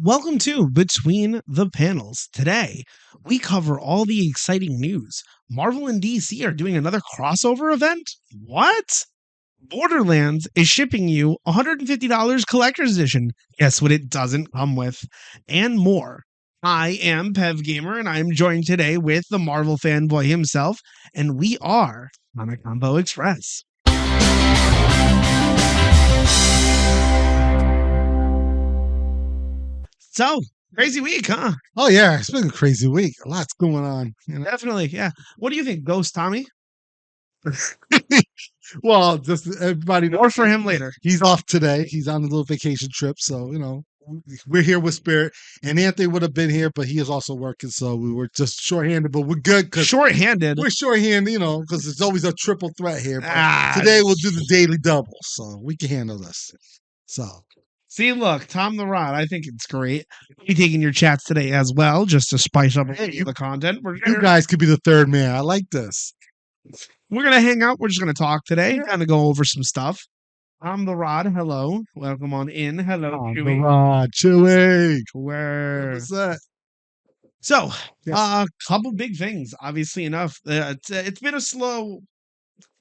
Welcome to Between the Panels. Today, we cover all the exciting news. Marvel and DC are doing another crossover event? What? Borderlands is shipping you $150 collector's edition. Guess what it doesn't come with? And more. I am Pev Gamer, and I am joined today with the Marvel fanboy himself, and we are on a Convo Express. So, crazy week, huh? Oh yeah, it's been a crazy week. A lot's going on. Definitely, yeah. What do you think, Ghost Tommy? Well, just everybody knows More for him later. he's off today. He's on a little vacation trip, so we're here with Spirit. And Anthony would have been here, but he is also working, so we were just shorthanded. But we're good because Short-handed. we're shorthanded, because it's always a triple threat here. But today we'll do the daily double, so we can handle this. So. See, look, Tom the Rod, I think it's great. Be taking your chats today as well, just to spice up the content. You guys could be the third man. I like this. We're going to hang out. We're just going to talk today, kind of go over some stuff. Tom the Rod, hello. Welcome on in. Hello, Tom the Chewy. Rod, Chewy. Where? What's that? So, Yeah. couple big things, obviously enough. It's been a slow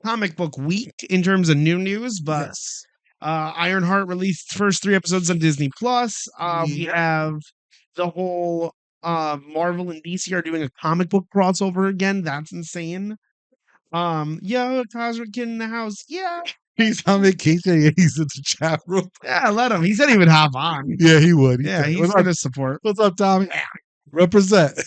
comic book week in terms of new news, but Yes. Ironheart released first 3 episodes on Disney Plus. We have the whole Marvel and DC are doing a comic book crossover again. That's insane. Yo, Cosmic Kid in the house. Yeah. He's on vacation. Yeah, he's in the chat room. Yeah, let him. He said he would hop on. Yeah, he would. Yeah, he's gonna support. What's up, Tommy? Represent.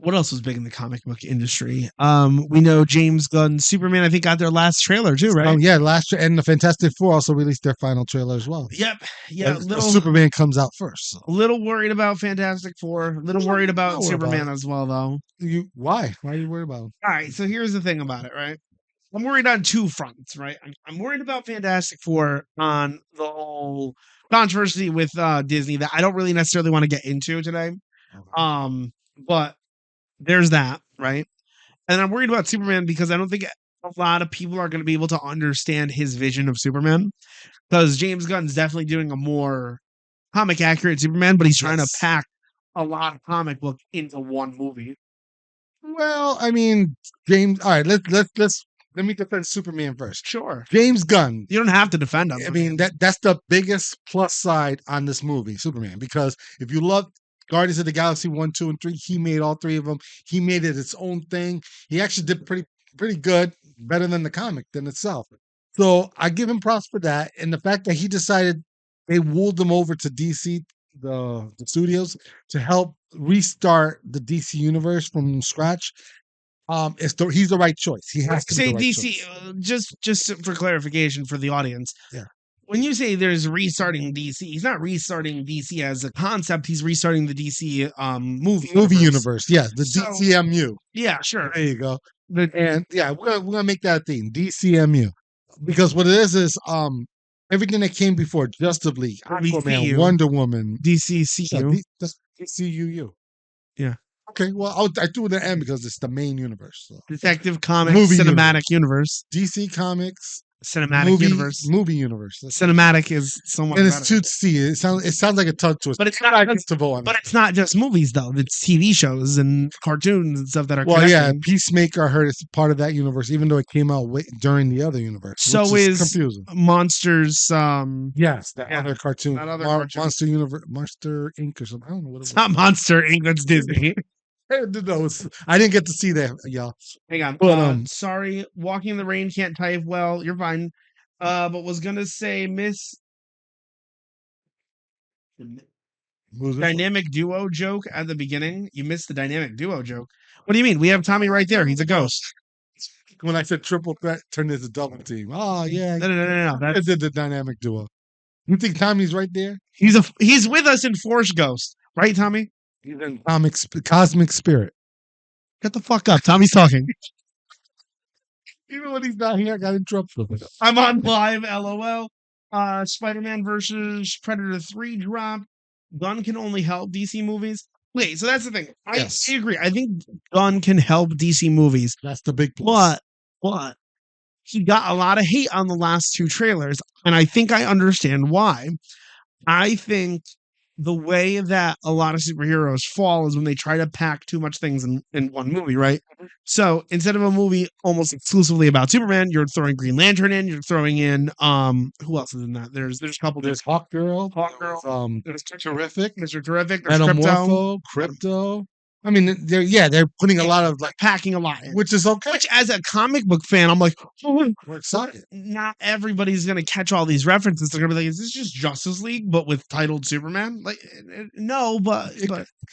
What else was big in the comic book industry? We know James Gunn's Superman, I think, got their last trailer too, right? Yeah, and the Fantastic Four also released their final trailer as well. Yep. Yeah. Superman comes out first. So. A little worried about Fantastic Four. A little worried about Superman as well, though. Why? Why are you worried about him? All right. So here's the thing about it, right? I'm worried on 2 fronts, right? I'm worried about Fantastic Four on the whole controversy with Disney that I don't really necessarily want to get into today. Okay. But there's that, right? And I'm worried about Superman because I don't think a lot of people are going to be able to understand his vision of Superman, because James Gunn's definitely doing a more comic accurate Superman, but he's trying to pack a lot of comic book into one movie. Well, I mean, James. All right, let me defend Superman first. Sure. James Gunn. You don't have to defend him. I mean, that's the biggest plus side on this movie, Superman, because if you love Guardians of the Galaxy 1, 2, and 3, he made all 3 of them. He made it its own thing. He actually did pretty good, better than the comic than itself. So I give him props for that. And the fact that he decided they wooed him over to DC, the studios, to help restart the DC universe from scratch. He's the right choice. He has to say be the right DC. choice. Just for clarification for the audience. Yeah. When you say there's restarting DC, he's not restarting DC as a concept. He's restarting the DC movie universe. Yeah, the DCMU. Yeah, sure. There you go. And yeah, we're gonna make that a theme, DCMU, because what it is everything that came before Justice League, Aquaman, Wonder Woman, DCCU, DCUU. Yeah. Okay. Well, I threw the M because it's the main universe. So. Detective Comics, movie Cinematic universe. DC Comics. Cinematic universe. Movie universe. Cinematic is somewhat and it's 2C. It sounds like a tongue twister. But it's not but it's not just movies though. It's TV shows and cartoons and stuff that are connected. Yeah, Peacemaker I heard it's part of that universe, even though it came out during the other universe. So is confusing. Monsters yes, that other cartoon. That other cartoon. Monster Universe, Monster Inc. or something. I don't know what it was. It's not Monster Inc. That's Disney. No, I didn't get to see that, y'all. Hang on. But, sorry, Walking in the Rain can't type well. You're fine. But was gonna say dynamic duo joke at the beginning. You missed the dynamic duo joke. What do you mean? We have Tommy right there. He's a ghost. When I said triple threat, turned into double team. Oh yeah. No. That's the dynamic duo. You think Tommy's right there? He's with us in Force Ghost, right, Tommy? He's in Cosmic Spirit. Get the fuck up. Tommy's talking. Even when he's not here, I got interrupted. I'm on live, LOL. Spider-Man versus Predator 3 drop. Gunn can only help DC movies. Wait, so that's the thing. I agree. I think Gunn can help DC movies. That's the big plus. But he got a lot of hate on the last 2 trailers, and I think I understand why. I think the way that a lot of superheroes fall is when they try to pack too much things in one movie, right? So instead of a movie almost exclusively about Superman, you're throwing Green Lantern in, you're throwing in who else is in that? There's a couple There's Hawk Girl. Hawk Girl, There's there's Terrific. Mr. Terrific, there's Crypto. Crypto. I mean, they're putting a lot of like, Packing a lot in. which is okay. Which, as a comic book fan, I'm like, oh, We're excited. not everybody's gonna catch all these references. They're gonna be like, is this just Justice League but with titled Superman? Like, no, but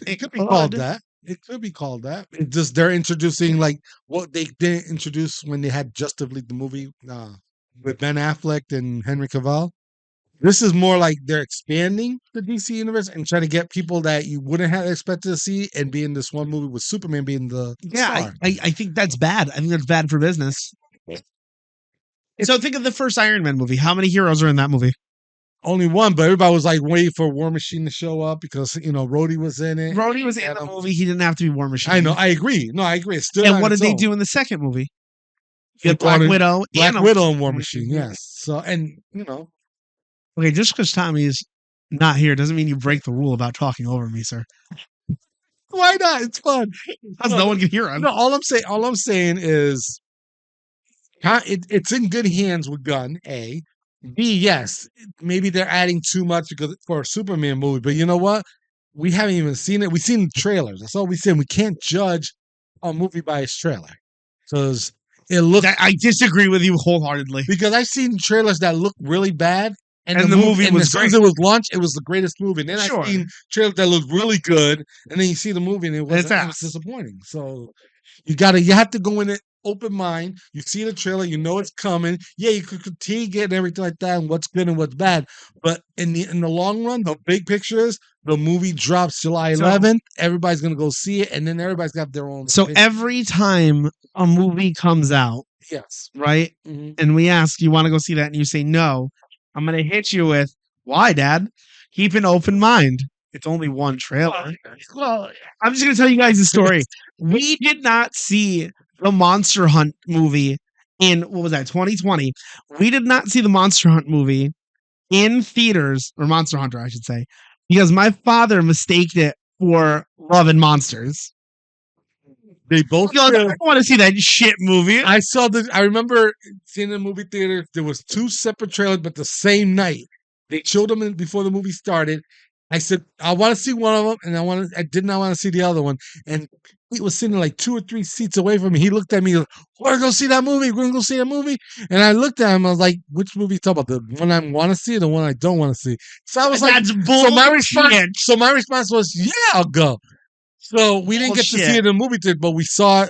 It could be called that. It could be called that. It just they're introducing like what they didn't introduce when they had Justice League the movie with Ben Affleck and Henry Cavill. This is more like they're expanding the DC universe and trying to get people that you wouldn't have expected to see and be in this one movie with Superman being the star. I think that's bad. I think that's bad for business. So think of the first Iron Man movie. How many heroes are in that movie? Only one, but everybody was like waiting for War Machine to show up because Rhodey was in it. Rhodey was in the movie. He didn't have to be War Machine. I know. I agree. No, I agree. It's still. And what did they do in the second movie? You had Black Widow and War Machine. Yes. So Okay, just because Tommy's not here doesn't mean you break the rule about talking over me, sir. Why not? It's fun. Because no one can hear him. No, all I'm saying is, it's in good hands with Gunn. A, B, yes, maybe they're adding too much for a Superman movie, but you know what? We haven't even seen it. We've seen the trailers. That's all we said. We can't judge a movie by its trailer because it looks. I disagree with you wholeheartedly Because I've seen trailers that look really bad. And the movie was great. As it was launched, it was the greatest movie. And then I've seen trailers that look really good, and then you see the movie, and it was disappointing. So you have to go in it open mind. You see the trailer, you know it's coming. Yeah, you could critique it and everything like that, and what's good and what's bad. But in the long run, the big picture is the movie drops July 11th. Everybody's gonna go see it, and then everybody's got their own. So every time a movie comes out, yes, right, and we ask, you want to go see that, and you say no. I'm going to hit you with, why, Dad? Keep an open mind. It's only one trailer. Well, I'm just going to tell you guys the story. We did not see the Monster Hunt movie in, 2020. We did not see the Monster Hunt movie in theaters, or Monster Hunter, I should say, because my father mistaked it for Love and Monsters. They both. I don't want to see that shit movie. I remember seeing the movie theater. There was two separate trailers, but the same night they showed them before the movie started. I said I want to see one of them, and I did not want to see the other one. And he was sitting like 2 or 3 seats away from me. He looked at me. We're gonna go see that movie. We're gonna go see that movie. And I looked at him. I was like, "Which movie you talking about? The one I want to see, or the one I don't want to see?" So I was like, "That's bullshit." So my response was, "Yeah, I'll go." So we didn't get to see it in the movie theater, but we saw it.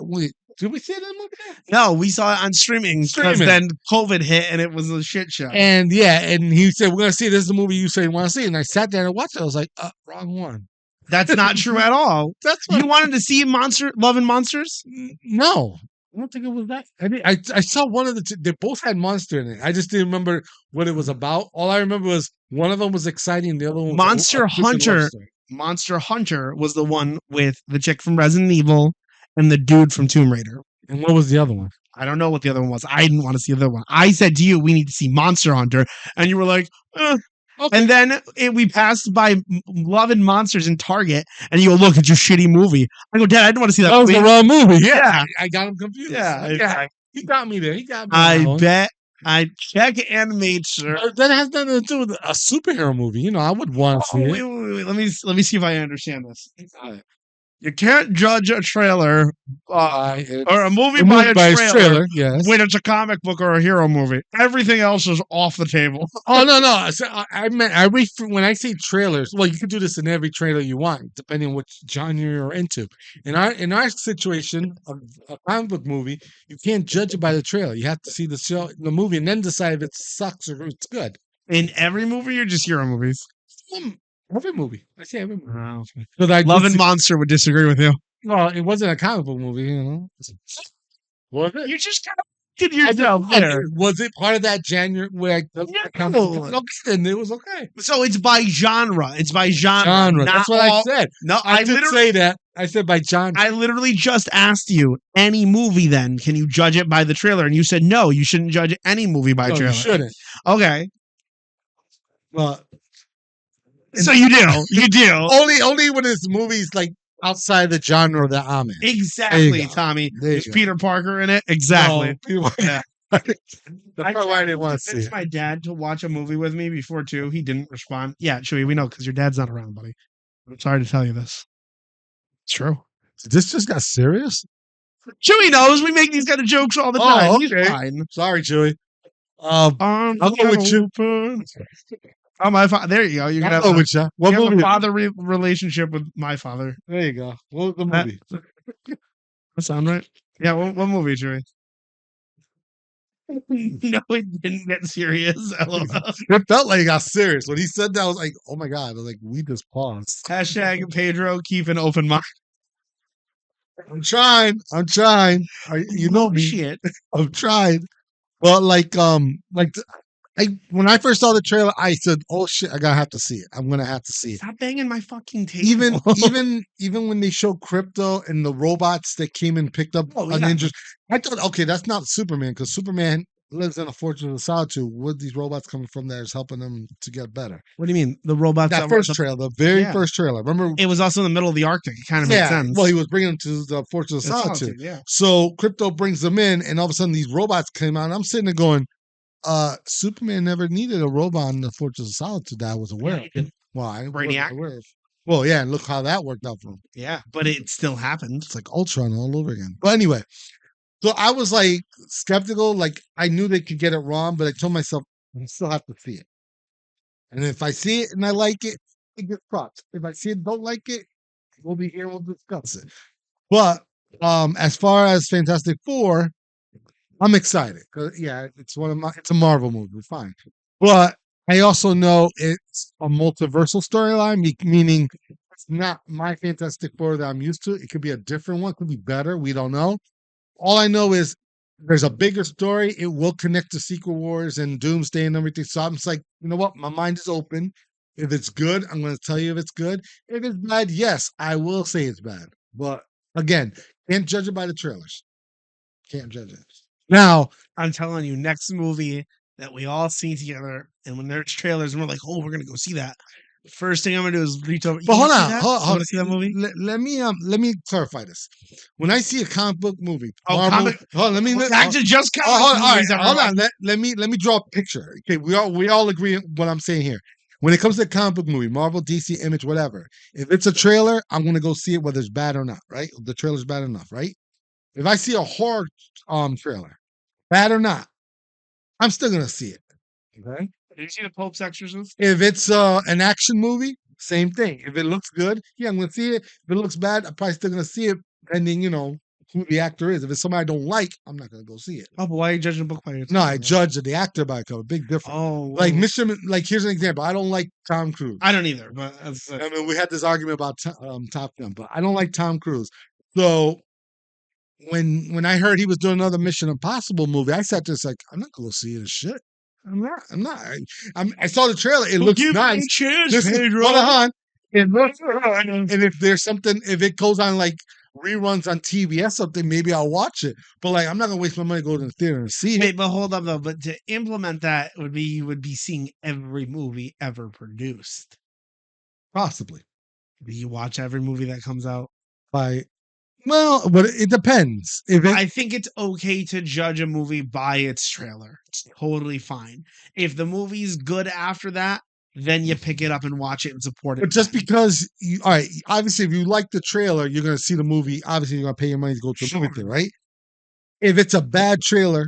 Did we see it in the movie theater? No, we saw it on streaming because then COVID hit and it was a shit show. And and he said, "We're gonna see it. This is the movie you say you want to see." And I sat there and watched it. I was like, "Wrong one." That's not true at all. You wanted to see Love and Monsters? No, I don't think it was that. I saw one of they both had monster in it. I just didn't remember what it was about. All I remember was one of them was exciting, and the other one was Monster Hunter. Monster Hunter was the one with the chick from Resident Evil and the dude from Tomb Raider. And what was the other one? I don't know what the other one was. I didn't want to see the other one. I said to you, we need to see Monster Hunter. And you were like, Okay. And then we passed by Love and Monsters in Target, and you go, "Look, it's your shitty movie." I go, "Dad, I didn't want to see that." That was the wrong movie. Yeah. I got him confused. Yeah. He got me there. I bet. I check and made sure. That has nothing to do with a superhero movie. I would want to see it. Wait. Let me see if I understand this. You can't judge a trailer or a movie by a trailer when it's a comic book or a hero movie. Everything else is off the table. Oh, no. So I meant when I say trailers, well, you can do this in every trailer you want, depending on what genre you're into. In our situation, a comic book movie, you can't judge it by the trailer. You have to see the movie, and then decide if it sucks or it's good. In every movie or just hero movies? Every movie. I say every movie. Oh, okay. Love and Monster would disagree with you. Well, it wasn't a comic book movie, Was it? You just kind of did yourself there. Was it part of that January where then it was okay. So it's by genre. It's by genre. That's what I said. No, I did say that. I said by genre. I literally just asked you, any movie then, can you judge it by the trailer? And you said, no, you shouldn't judge any movie by trailer. You shouldn't. Okay. Well, So you do. Only when it's movies like outside the genre that I'm in. Exactly, go. Tommy. There you There's go. Peter Parker in it. Exactly. Yeah. That's probably why I didn't want to see convinced it. my dad to watch a movie with me before too. He didn't respond. Yeah, Chewy, we know because your dad's not around, buddy. I'm sorry to tell you this. It's true. This just got serious. Chewy knows we make these kind of jokes all the time. He's fine. Sorry, Chewy. Arms I'll go wide with you. open. Oh, my father. There you go. You're gonna I'll have, go with you. What you have a movie? father relationship with my father. There you go. What was the That, movie? that sound right? Yeah. What movie, Chewy? No, it didn't get serious. LOL. It felt like it got serious when he said that. I was like, "Oh my god!" I was like, "We just paused." Hashtag Pedro, keep an open mind. I'm trying. I'm trying. You know me. Shit. I'm trying. But when I first saw the trailer, I said, "Oh shit, I gotta have to see it. I'm gonna have to see it." Stop banging my fucking table. Even when they show Crypto and the robots that came and picked up ninjas, I thought, okay, that's not Superman because Superman lives in a fortress of solitude. Where these robots coming from that is helping them to get better? What do you mean? The robots That first trailer, the very first trailer. Remember, it was also in the middle of the Arctic. It kind of makes sense. well, he was bringing them to the fortress of solitude. Yeah. So Crypto brings them in, and all of a sudden these robots came out. And I'm sitting there going, Superman never needed a robot in the Fortress of Solitude that I was aware of. Well, I Brainiac. wasn't aware of. Well, yeah, and look how that worked out for him. Yeah, but it still happened. It's like Ultron all over again. But anyway, so I was like skeptical. Like I knew they could get it wrong, but I told myself I still have to see it. And if I see it and I like it, it gets props. If I see it and don't like it, we'll be here. We'll discuss it. But as far as Fantastic Four, I'm excited because it's it's a Marvel movie, fine. But I also know it's a multiversal storyline, meaning it's not my Fantastic Four that I'm used to. It could be a different one, could be better. We don't know. All I know is there's a bigger story. It will connect to Secret Wars and Doomsday and everything. So I'm just like, you know what? My mind is open. If it's good, I'm going to tell you if it's good. If it's bad, yes, I will say it's bad. But again, can't judge it by the trailers. Can't judge it. Now, I'm telling you, next movie that we all see together, and when there's trailers, and we're like, "Oh, we're gonna go see that." First thing I'm gonna do is reach over. But hold on, hold on. See that movie? Let me clarify this. When I see a comic book movie, let me actually just hold on. Let me draw a picture. Okay, we all agree on what I'm saying here. When it comes to a comic book movie, Marvel, DC, Image, whatever, if it's a trailer, I'm gonna go see it whether it's bad or not. Right? The trailer's bad enough, right? If I see a horror trailer, bad or not, I'm still gonna see it. Okay. Did you see the Pope's Exorcist? If it's an action movie, same thing. If it looks good, yeah, I'm gonna see it. If it looks bad, I'm probably still gonna see it, depending, who the actor is. If it's somebody I don't like, I'm not gonna go see it. Oh, but why are you judging a book by its No, I judge the actor by a cover. Big difference. Oh, like here's an example. I don't like Tom Cruise. I don't either. But I mean, we had this argument about Top Gun, but I don't like Tom Cruise. So when I heard he was doing another Mission Impossible movie, I sat there like, I'm not gonna go see it as shit. I'm not. I saw the trailer. It looks nice. Hold on. It looks and if there's something, if it goes on like reruns on TBS something, maybe I'll watch it. But like, I'm not gonna waste my money going to the theater and see it. Wait, but hold up though. But to implement that would be you would be seeing every movie ever produced. Possibly. Do you watch every movie that comes out? Well, but it depends. I think it's okay to judge a movie by its trailer. It's totally fine. If the movie's good after that, then you pick it up and watch it and support it. But just because all right, obviously, if you like the trailer, you're going to see the movie. Obviously, you're going to pay your money to go to the movie theater, right? If it's a bad trailer,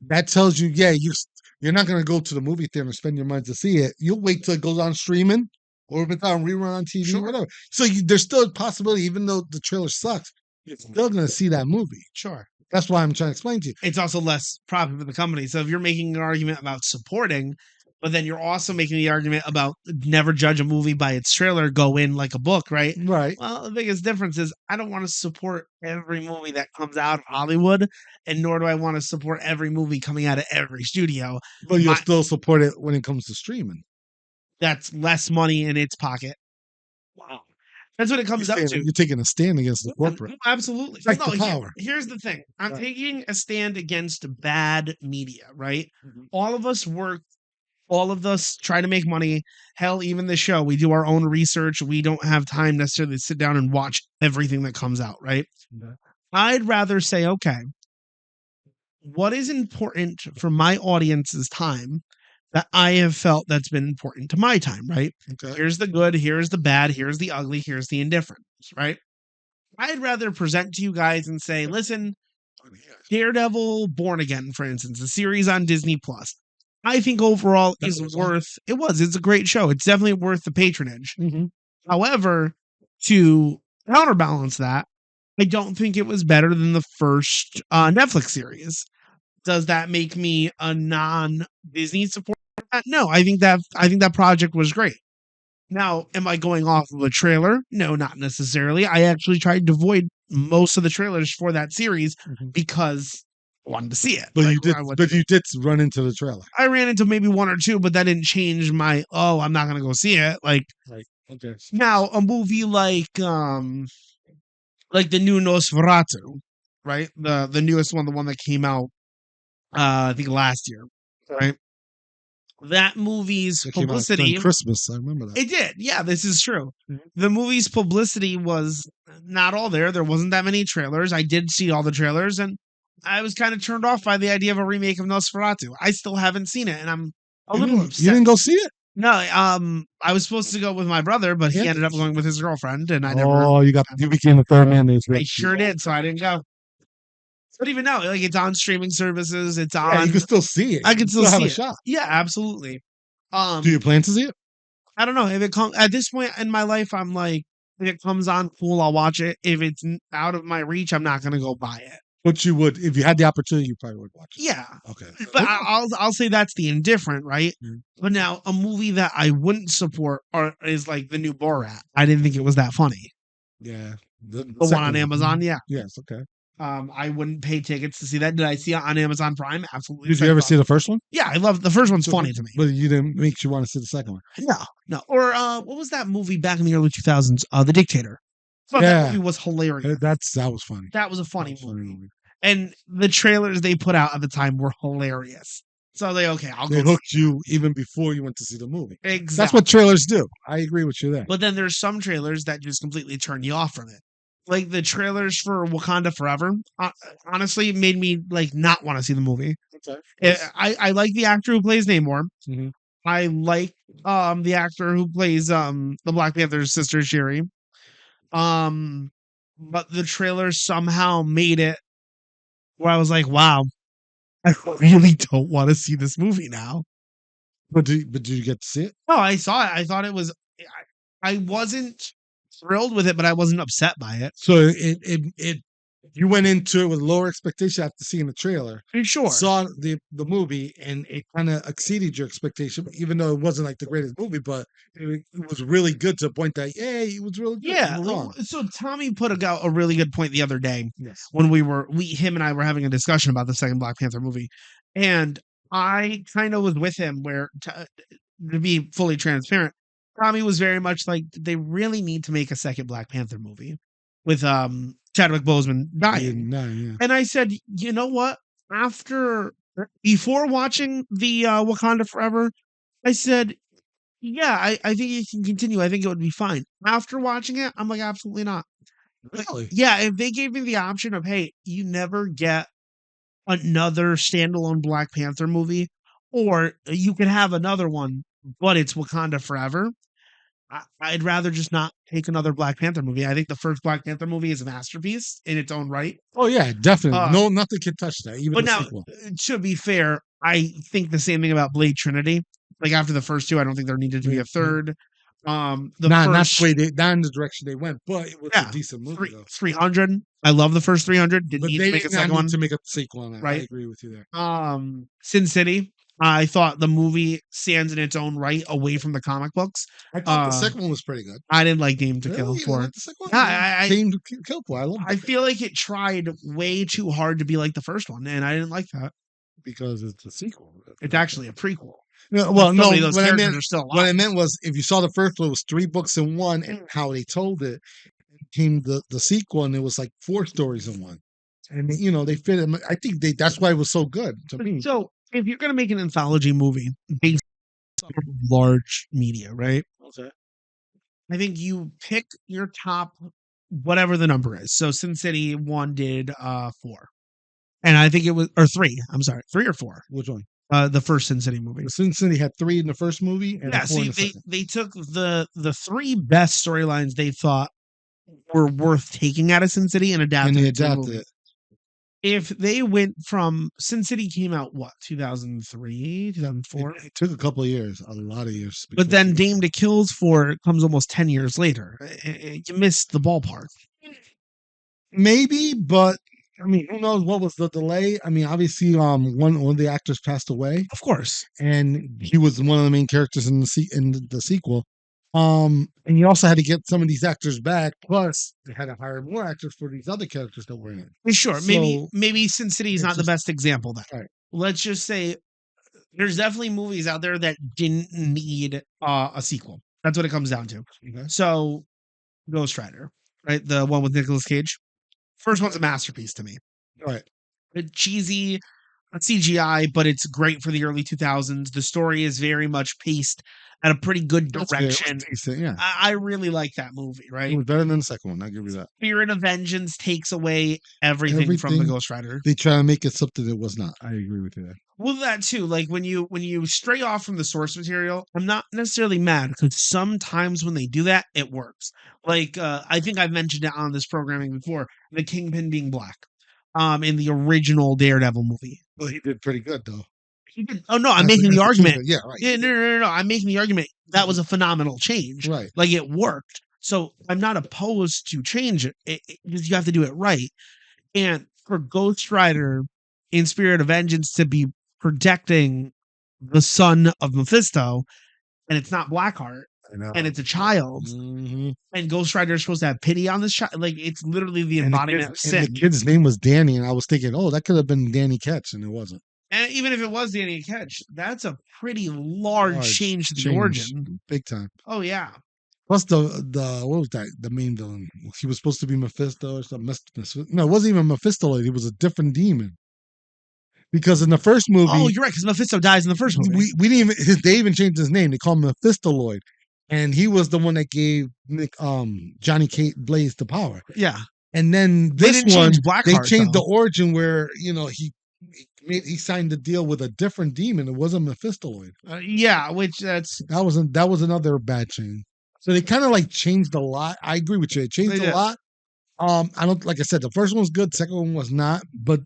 that tells you, you're not going to go to the movie theater and spend your money to see it. You'll wait till it goes on streaming. Or if it's on rerun on TV, whatever. So there's still a possibility, even though the trailer sucks, you're still going to see that movie. Sure. That's why I'm trying to explain to you. It's also less profit for the company. So if you're making an argument about supporting, but then you're also making the argument about never judge a movie by its trailer, go in like a book, right? Right. Well, the biggest difference is I don't want to support every movie that comes out of Hollywood, and nor do I want to support every movie coming out of every studio. But you'll still support it when it comes to streaming. That's less money in its pocket. Wow. That's what it comes down to. You're taking a stand against the corporate. Absolutely. Like the power. Here's the thing. I'm taking a stand against bad media, right? Mm-hmm. All of us work All of us try to make money. Hell, even the show, we do our own research. We don't have time necessarily to sit down and watch everything that comes out, right? Yeah. I'd rather say, okay, what is important for my audience's time that I have felt that's been important to my time, right? Okay. Here's the good, here's the bad, here's the ugly, here's the indifferent, right? I'd rather present to you guys and say, listen, Daredevil Born Again, for instance, a series on Disney Plus. I think overall That is was worth it's a great show. It's definitely worth the patronage. Mm-hmm. However, to counterbalance that, I don't think it was better than the first Netflix series. Does that make me a non-Disney supporter? No, I think that project was great. Now, am I going off of a trailer? No, not necessarily. I actually tried to avoid most of the trailers for that series because I wanted to see it. But Like, you did. I, But you did run into the trailer. I ran into maybe one or two, but that didn't change my I'm not gonna go see it. Like Right. Okay. now, a movie like the new Nosferatu, right? The newest one, the one that came out I think last year, right? That movie's It came out publicity, during Christmas. I remember that. it did. Yeah, this is true. Mhm. The movie's publicity was not all there. There wasn't that many trailers. I did see all the trailers, and I was kind of turned off by the idea of a remake of Nosferatu. I still haven't seen it, and I'm a little You upset. didn't go see it? No, I was supposed to go with my brother, but he Yeah. ended up going with his girlfriend, and I never. Oh, you became the third man. I sure did, so I didn't go. But even now, like it's on streaming services. It's Yeah, on. you can still see it. I can You still have see a it. shot. Yeah, absolutely. Do you plan to see it? I don't know if it comes at this point in my life. I'm like, if it comes on, cool, I'll watch it. If it's out of my reach, I'm not gonna go buy it. But you would, if you had the opportunity, you probably would watch it. Yeah, Okay. but Okay. I'll say that's the indifferent, right? Mhm. But now a movie that I wouldn't support is like the new Borat. I didn't think it was that funny. Yeah. The one on Amazon, yeah. Yes. Okay. I wouldn't pay tickets to see that. Did I see it on Amazon Prime? Absolutely. Did you ever see the first one? Yeah, I love the first one's funny to me. But you didn't make you want to see the second one. No. Or what was that movie back in the early 2000s? The Dictator. I thought that movie was hilarious. That was funny. That was a funny movie. And the trailers they put out at the time were hilarious. So I was like, okay, I'll go. They hooked you even before you went to see the movie. Exactly. That's what trailers do. I agree with you there. But then there's some trailers that just completely turn you off from it. Like the trailers for Wakanda Forever, honestly, made me like not want to see the movie. Okay. I like the actor who plays Namor. Mhm. I like the actor who plays the Black Panther's sister Shuri. But the trailer somehow made it where I was like, wow, I really don't want to see this movie now. But did you get to see it? No, I saw it. I thought it was. I wasn't thrilled with it, but I wasn't upset by it. So it you went into it with lower expectation after seeing the trailer. Sure. Saw the movie and it kind of exceeded your expectation, even though it wasn't like the greatest movie, but it was really good to the point that it was really good. Yeah. So Tommy put out a really good point the other day. Yes. When him and I were having a discussion about the second Black Panther movie, and I kind of was with him where to be fully transparent, Tommy was very much like they really need to make a second Black Panther movie with Chadwick Boseman dying. Yeah. And I said, you know what? Before watching the Wakanda Forever, I said, yeah, I think it can continue. I think it would be fine. After watching it, I'm like, absolutely not. Really? Yeah, if they gave me the option of, hey, you never get another standalone Black Panther movie, or you could have another one, but it's Wakanda Forever, I'd rather just not take another Black Panther movie. I think the first Black Panther movie is a masterpiece in its own right. Oh yeah, definitely. Nothing can touch that. Even but the now, sequel. to be fair, I think the same thing about Blade Trinity. Like after the first two, I don't think there needed to be a third. Not in the direction they went, but it was a decent movie. 300. I love the first 300. Didn't need to make a second one. To make a sequel on that. Right. I agree with you there. Sin City. I thought the movie stands in its own right away from the comic books. I thought the second one was pretty good. I didn't like Game to Kill for it. Game to Kill for. I feel like it tried way too hard to be like the first one, and I didn't like that. Because it's a sequel. It's actually a prequel. No, well, no. Those characters are still alive. What I meant was, if you saw the first one, it was 3 books in one, and how they told it came the sequel, and it was like 4 stories in one. And they fit them. I think that's why it was so good to me. So if you're going to make an anthology movie based large media, right? Okay. I think you pick your top whatever the number is. So Sin City 1 did 4. And I think it was or 3. I'm sorry, 3 or 4. Which one? The first Sin City movie. The Sin City had 3 in the first movie and a Yeah, 4 in see the second. they took the 3 best storylines they thought were worth taking out of Sin City and And adapting they it to a adapted movie. it. If they went from Sin City came out what 2003, 2004, It took a couple of years, a lot of years. but before then it came Dame to Kills for comes almost 10 years later. You missed the ballpark. maybe, but I mean, who knows what was the delay? I mean, obviously, one of the actors passed away, Of course. and he was one of the main characters in the sequel. And you also had to get some of these actors back. Plus, they had to hire more actors for these other characters that were in it. Sure, So maybe Sin City is it not the just best example then. right. Let's just say there's definitely movies out there that didn't need a sequel. That's what it comes down to. Okay. So Ghost Rider, right? The one with Nicolas Cage. First one's a masterpiece to me. All right. Cheesy, CGI, but it's great for the early 2000s. The story is very much paced at a pretty good That's fair. It was direction. decent, yeah. I really like that movie, It right? was better than the second one. I give you that. Spirit of Vengeance takes away everything from the Everything Ghost Rider. they try to make it something that was not. I agree with you there. Well, that too. Like when you stray off from the source material, I'm not necessarily mad because sometimes when they do that, it works. Like I think I've mentioned it on this programming before. The Kingpin being black, in the original Daredevil movie. Well, he did pretty good though. He did. Oh no, I'm As making as the the argument. Kingpin, yeah, right. Yeah, no. I'm making the argument that was a phenomenal change. Right. Like it worked. So I'm not opposed to change it. Because you have to do it right. And for Ghost Rider in Spirit of Vengeance to be protecting the son of Mephisto, and it's not Blackheart, I know. and it's a child, Mhm. and Ghost Rider is supposed to have pity on this child. Like it's literally the embodiment of And sin. the kid's name was Danny, and I was thinking, oh, that could have been Danny Ketch, and it wasn't. And even if it was Danny Ketch, that's a pretty large change to the change, origin. big time. Oh yeah. Plus the what was that? The main villain. He was supposed to be Mephisto or something. No, it wasn't even Mephisto. He was a different demon. Because in the first Oh, movie, you're right, because Mephisto dies in the first movie. we didn't even they even changed his name. They called him Mephistoloid, and he was the one that gave Johnny Kate Blaze the power. Yeah. And then They this didn't one, change they Blackheart, changed though. the origin where he signed the deal with a different demon. It wasn't Mephistoloid. Yeah, which that's That was another bad change. So they kind of like changed a lot. I agree with you. It changed They a did. lot. I don't like I said, the first one was good, second one was not. But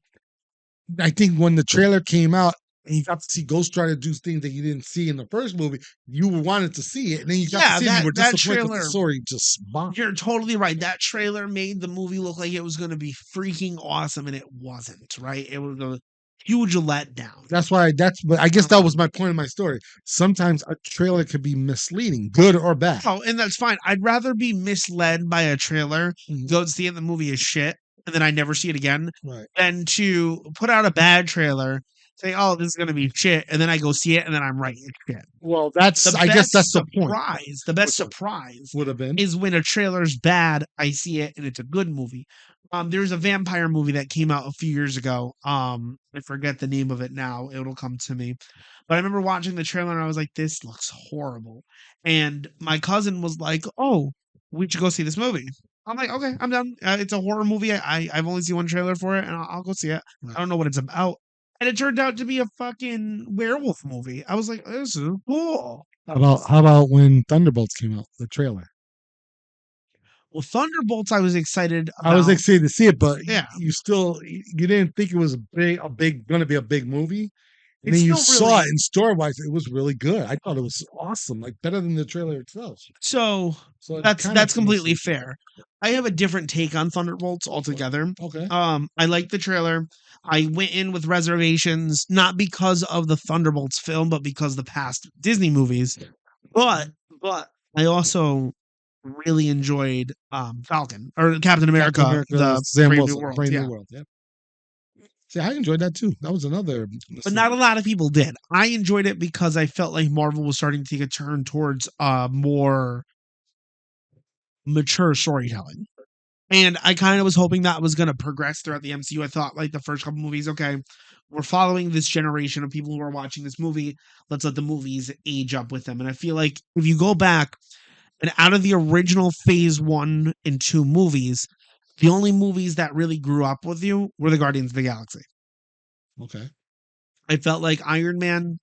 I think when the trailer came out and you got to see Ghost Rider do things that you didn't see in the first movie, you wanted to see it, and then you got Yeah, to see it, you were that disappointed with the trailer- story just bombed. You're totally right. That trailer made the movie look like it was going to be freaking awesome, and it wasn't. Right? It was a huge letdown. But I guess that was my point of my story. Sometimes a trailer could be misleading, good or bad. Oh, and that's fine. I'd rather be misled by a trailer, Mhm. go see it, the movie is shit, and then I never see it again, Right. than to put out a bad trailer, say, "Oh, this is going to be shit," and then I go see it, and then I'm right, it's shit. Well, I guess that's the point. The best Which one? surprise Would have been. is when a trailer's bad, I see it, and it's a good movie. There's a vampire movie that came out a few years ago. I forget the name of it now. It'll come to me. But I remember watching the trailer and I was like, this looks horrible. And my cousin was like, oh, we should go see this movie. I'm like, okay, I'm done. It's a horror movie. I've only seen one trailer for it, and I'll go see it. Right. I don't know what it's about. And it turned out to be a fucking werewolf movie. I was like, this is cool. How about when Thunderbolts came out, the trailer? Well, Thunderbolts, I was excited about. I was excited to see it, but Yeah. you didn't think it was going to be a big movie. And It's then you still saw really- it, and story wise, it was really good. I thought it was awesome, like better than the trailer itself. So So it that's kinda completely makes sense. fair. I have a different take on Thunderbolts altogether. Okay. I like the trailer. I went in with reservations, not because of the Thunderbolts film, but because the past Disney movies. But I also really enjoyed Falcon or Captain America, the Sam Brave New Wilson, World. Brave Yeah. New World. Yeah. See, I enjoyed that too. That was another. But not a lot of people did. I enjoyed it because I felt like Marvel was starting to take a turn towards more mature storytelling. And I kind of was hoping that was going to progress throughout the MCU. I thought like the first couple movies, okay, we're following this generation of people who are watching this movie. Let's let the movies age up with them. And I feel like if you go back and out of the original phase 1 and 2 movies, the only movies that really grew up with you were the Guardians of the Galaxy. Okay. I felt like Iron Man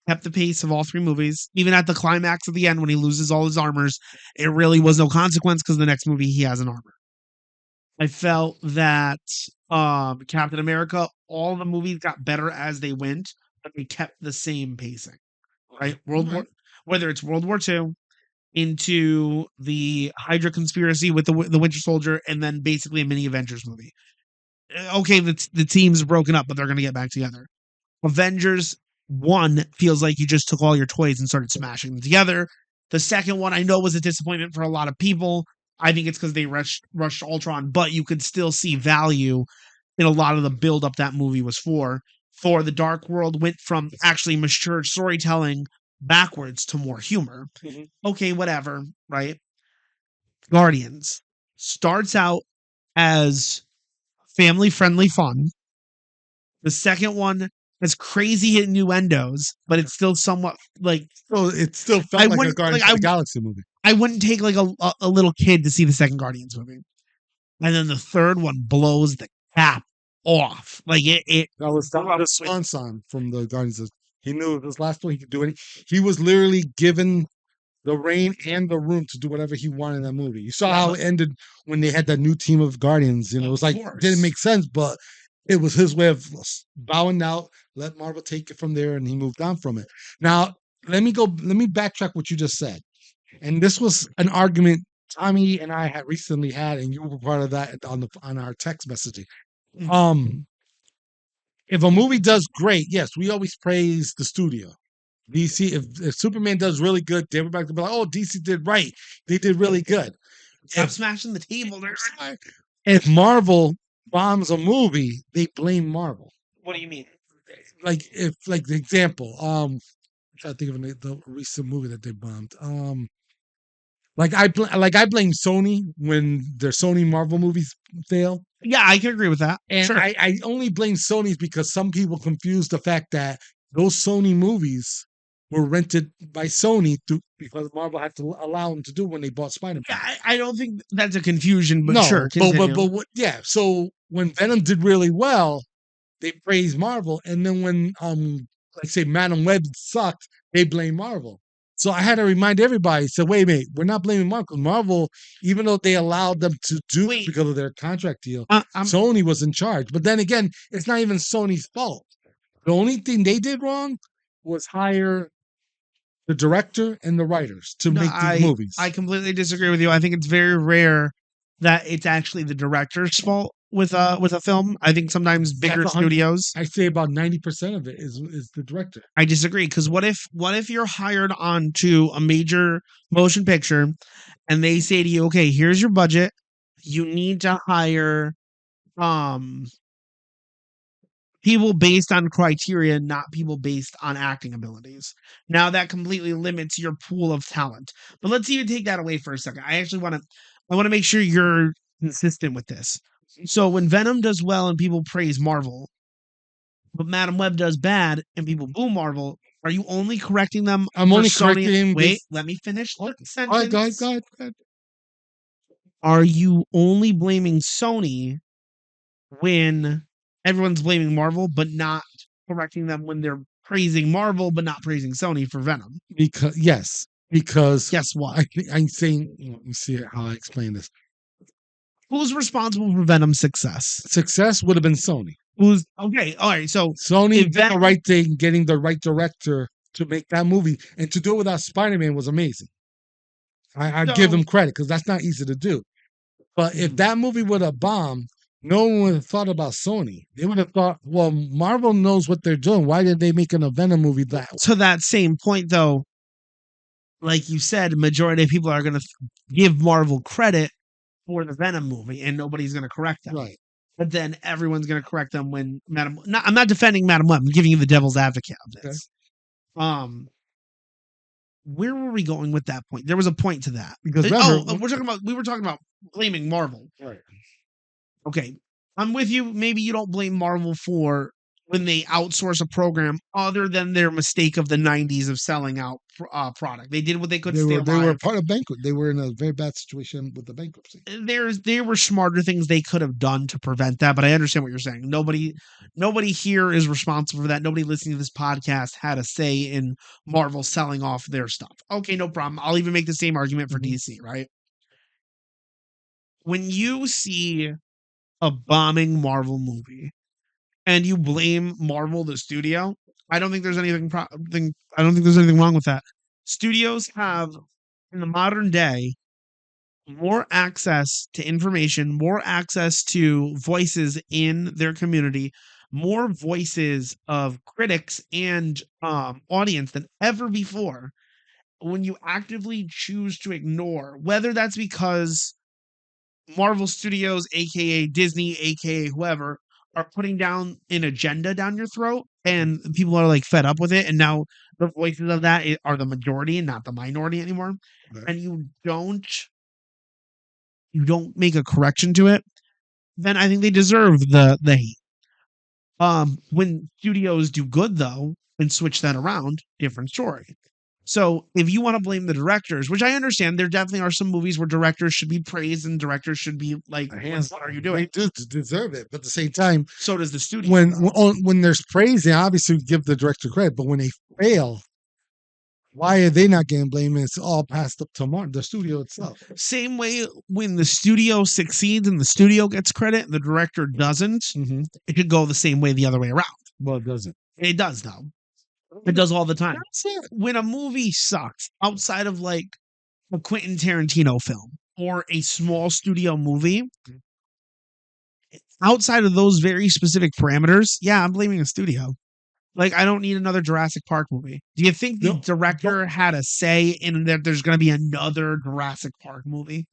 kept the pace of all 3 movies. Even at the climax at the end when he loses all his armors, it really was no consequence because the next movie he has an armor. I felt that Captain America, all the movies got better as they went, but they kept the same pacing. Right? Whether it's World War II into the Hydra conspiracy with the Winter Soldier, and then basically a mini Avengers movie. Okay, the team's broken up, but they're going to get back together. Avengers 1 feels like you just took all your toys and started smashing them together. The second one I know was a disappointment for a lot of people. I think it's because they rushed Ultron, but you could still see value in a lot of the build-up that movie was for. For the Dark World went from actually mature storytelling backwards to more humor. Mhm. Okay, whatever, right? Guardians starts out as family-friendly fun. The second one has crazy innuendos, but it's still somewhat like So it still felt I like a wouldn't Guardians like of the Galaxy movie. I wouldn't take like a little kid to see the second Guardians movie. And then the third one blows the cap off. Like it That was the swan song from the Guardians. He knew this last one he could do it. He was literally given the reign and the room to do whatever he wanted in that movie. You saw how it ended when they had that new team of Guardians. You know, it was like didn't make sense, but it was his way of bowing out, let Marvel take it from there, and he moved on from it. Now, let me backtrack what you just said. And this was an argument Tommy and I had recently had, and you were part of that on our text messaging. If a movie does great, yes, we always praise the studio. DC, if Superman does really good, everybody can be like, "Oh, DC did right; they did really good." Stop smashing the table. If Marvel bombs a movie, they blame Marvel. What do you mean? Like the example, I'm trying to think of the recent movie that they bombed. I blame Sony when their Sony Marvel movies fail. Yeah, I can agree with that. And Sure. I only blame Sony because some people confuse the fact that those Sony movies were rented by Sony because Marvel had to allow them to do when they bought Spider-Man. Yeah, I don't think that's a confusion, but No, sure. but yeah. So when Venom did really well, they praised Marvel, and then when like say Madam Web sucked, they blame Marvel. So I had to remind everybody. So wait a minute, we're not blaming Marvel. Marvel, even though they allowed them to do it because of their contract deal, Sony was in charge. But then again, it's not even Sony's fault. The only thing they did wrong was hire the director and the writers to make these movies. I completely disagree with you. I think it's very rare that it's actually the director's fault with a film. I think sometimes bigger studios. I say about 90% of it is the director. I disagree because what if you're hired onto a major motion picture and they say to you, okay, here's your budget. You need to hire people based on criteria, not people based on acting abilities. Now that completely limits your pool of talent. But let's even take that away for a second. I want to make sure you're consistent with this. So when Venom does well and people praise Marvel, but Madam Web does bad and people boo Marvel, are you only correcting them? I'm only correcting. Wait, let me finish the sentence. Go ahead. Are you only blaming Sony when everyone's blaming Marvel, but not correcting them when they're praising Marvel, but not praising Sony for Venom? Because guess what? I'm saying. Let me see how I explain this. Who's responsible for Venom's success? Success would have been Sony. Who's okay? All right, so Sony did the right thing, getting the right director to make that movie, and to do it without Spider-Man was amazing. I give them credit because that's not easy to do. But if that movie would have bombed, no one would have thought about Sony. They would have thought, well, Marvel knows what they're doing. Why did they make a Venom movie that way? To that same point, though, like you said, majority of people are going to give Marvel credit for the Venom movie, and nobody's going to correct them. Right. But then everyone's going to correct them when I'm not defending Madam Web. I'm giving you the devil's advocate of this. Okay. Where were we going with that point? There was a point to that. Because we were talking about blaming Marvel. Right. Okay. I'm with you. Maybe you don't blame Marvel for when they outsource a program other than their mistake of the 90s of selling out product. They did what they could to stay They were alive. part of bankruptcy. They were in a very bad situation with the bankruptcy. There were smarter things they could have done to prevent that, but I understand what you're saying. Nobody here is responsible for that. Nobody listening to this podcast had a say in Marvel selling off their stuff. Okay, no problem. I'll even make the same argument for DC, right? When you see a bombing Marvel movie and you blame Marvel the studio, I don't think there's I don't think there's anything wrong with that. Studios have in the modern day more access to information, more access to voices in their community, more voices of critics and audience than ever before. When you actively choose to ignore, whether that's because Marvel Studios, aka Disney, aka whoever, are putting down an agenda down your throat, and people are like fed up with it, and now the voices of that are the majority and not the minority anymore, Right. and you don't make a correction to it, then I think they deserve the hate. When studios do good though and switch that around, different story. So if you want to blame the directors, which I understand, there definitely are some movies where directors should be praised and directors should be like, what are you doing? They do deserve it, but at the same time, So does the studio. when there's praise, they obviously give the director credit. But when they fail, why are they not getting blamed? It's all passed up to the studio itself. Same way when the studio succeeds and the studio gets credit and the director doesn't, it could go the same way the other way around. Well, it doesn't. It does though. It does all the time. When a movie sucks outside of like a Quentin Tarantino film or a small studio movie, outside of those very specific parameters, yeah, I'm blaming a studio. Like, I don't need another Jurassic Park movie. Do you think the director had a say in that there's going to be another Jurassic Park movie?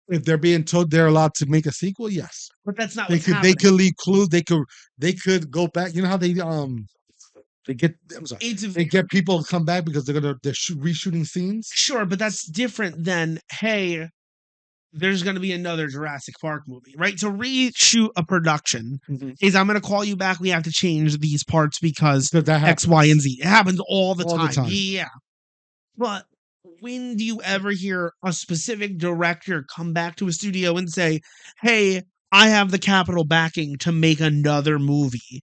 If they're being told they're allowed to make a sequel, yes. But that's not They what's could. happening. They could leave clues. They could go back. You know how they get. I'm sorry. They get people to come back because they're reshooting scenes. Sure, but that's different than, hey, there's going to be another Jurassic Park movie, right? To reshoot a production is I'm going to call you back. We have to change these parts because X, Y, and Z. It happens all the time. Yeah. But when do you ever hear a specific director come back to a studio and say, hey, I have the capital backing to make another movie?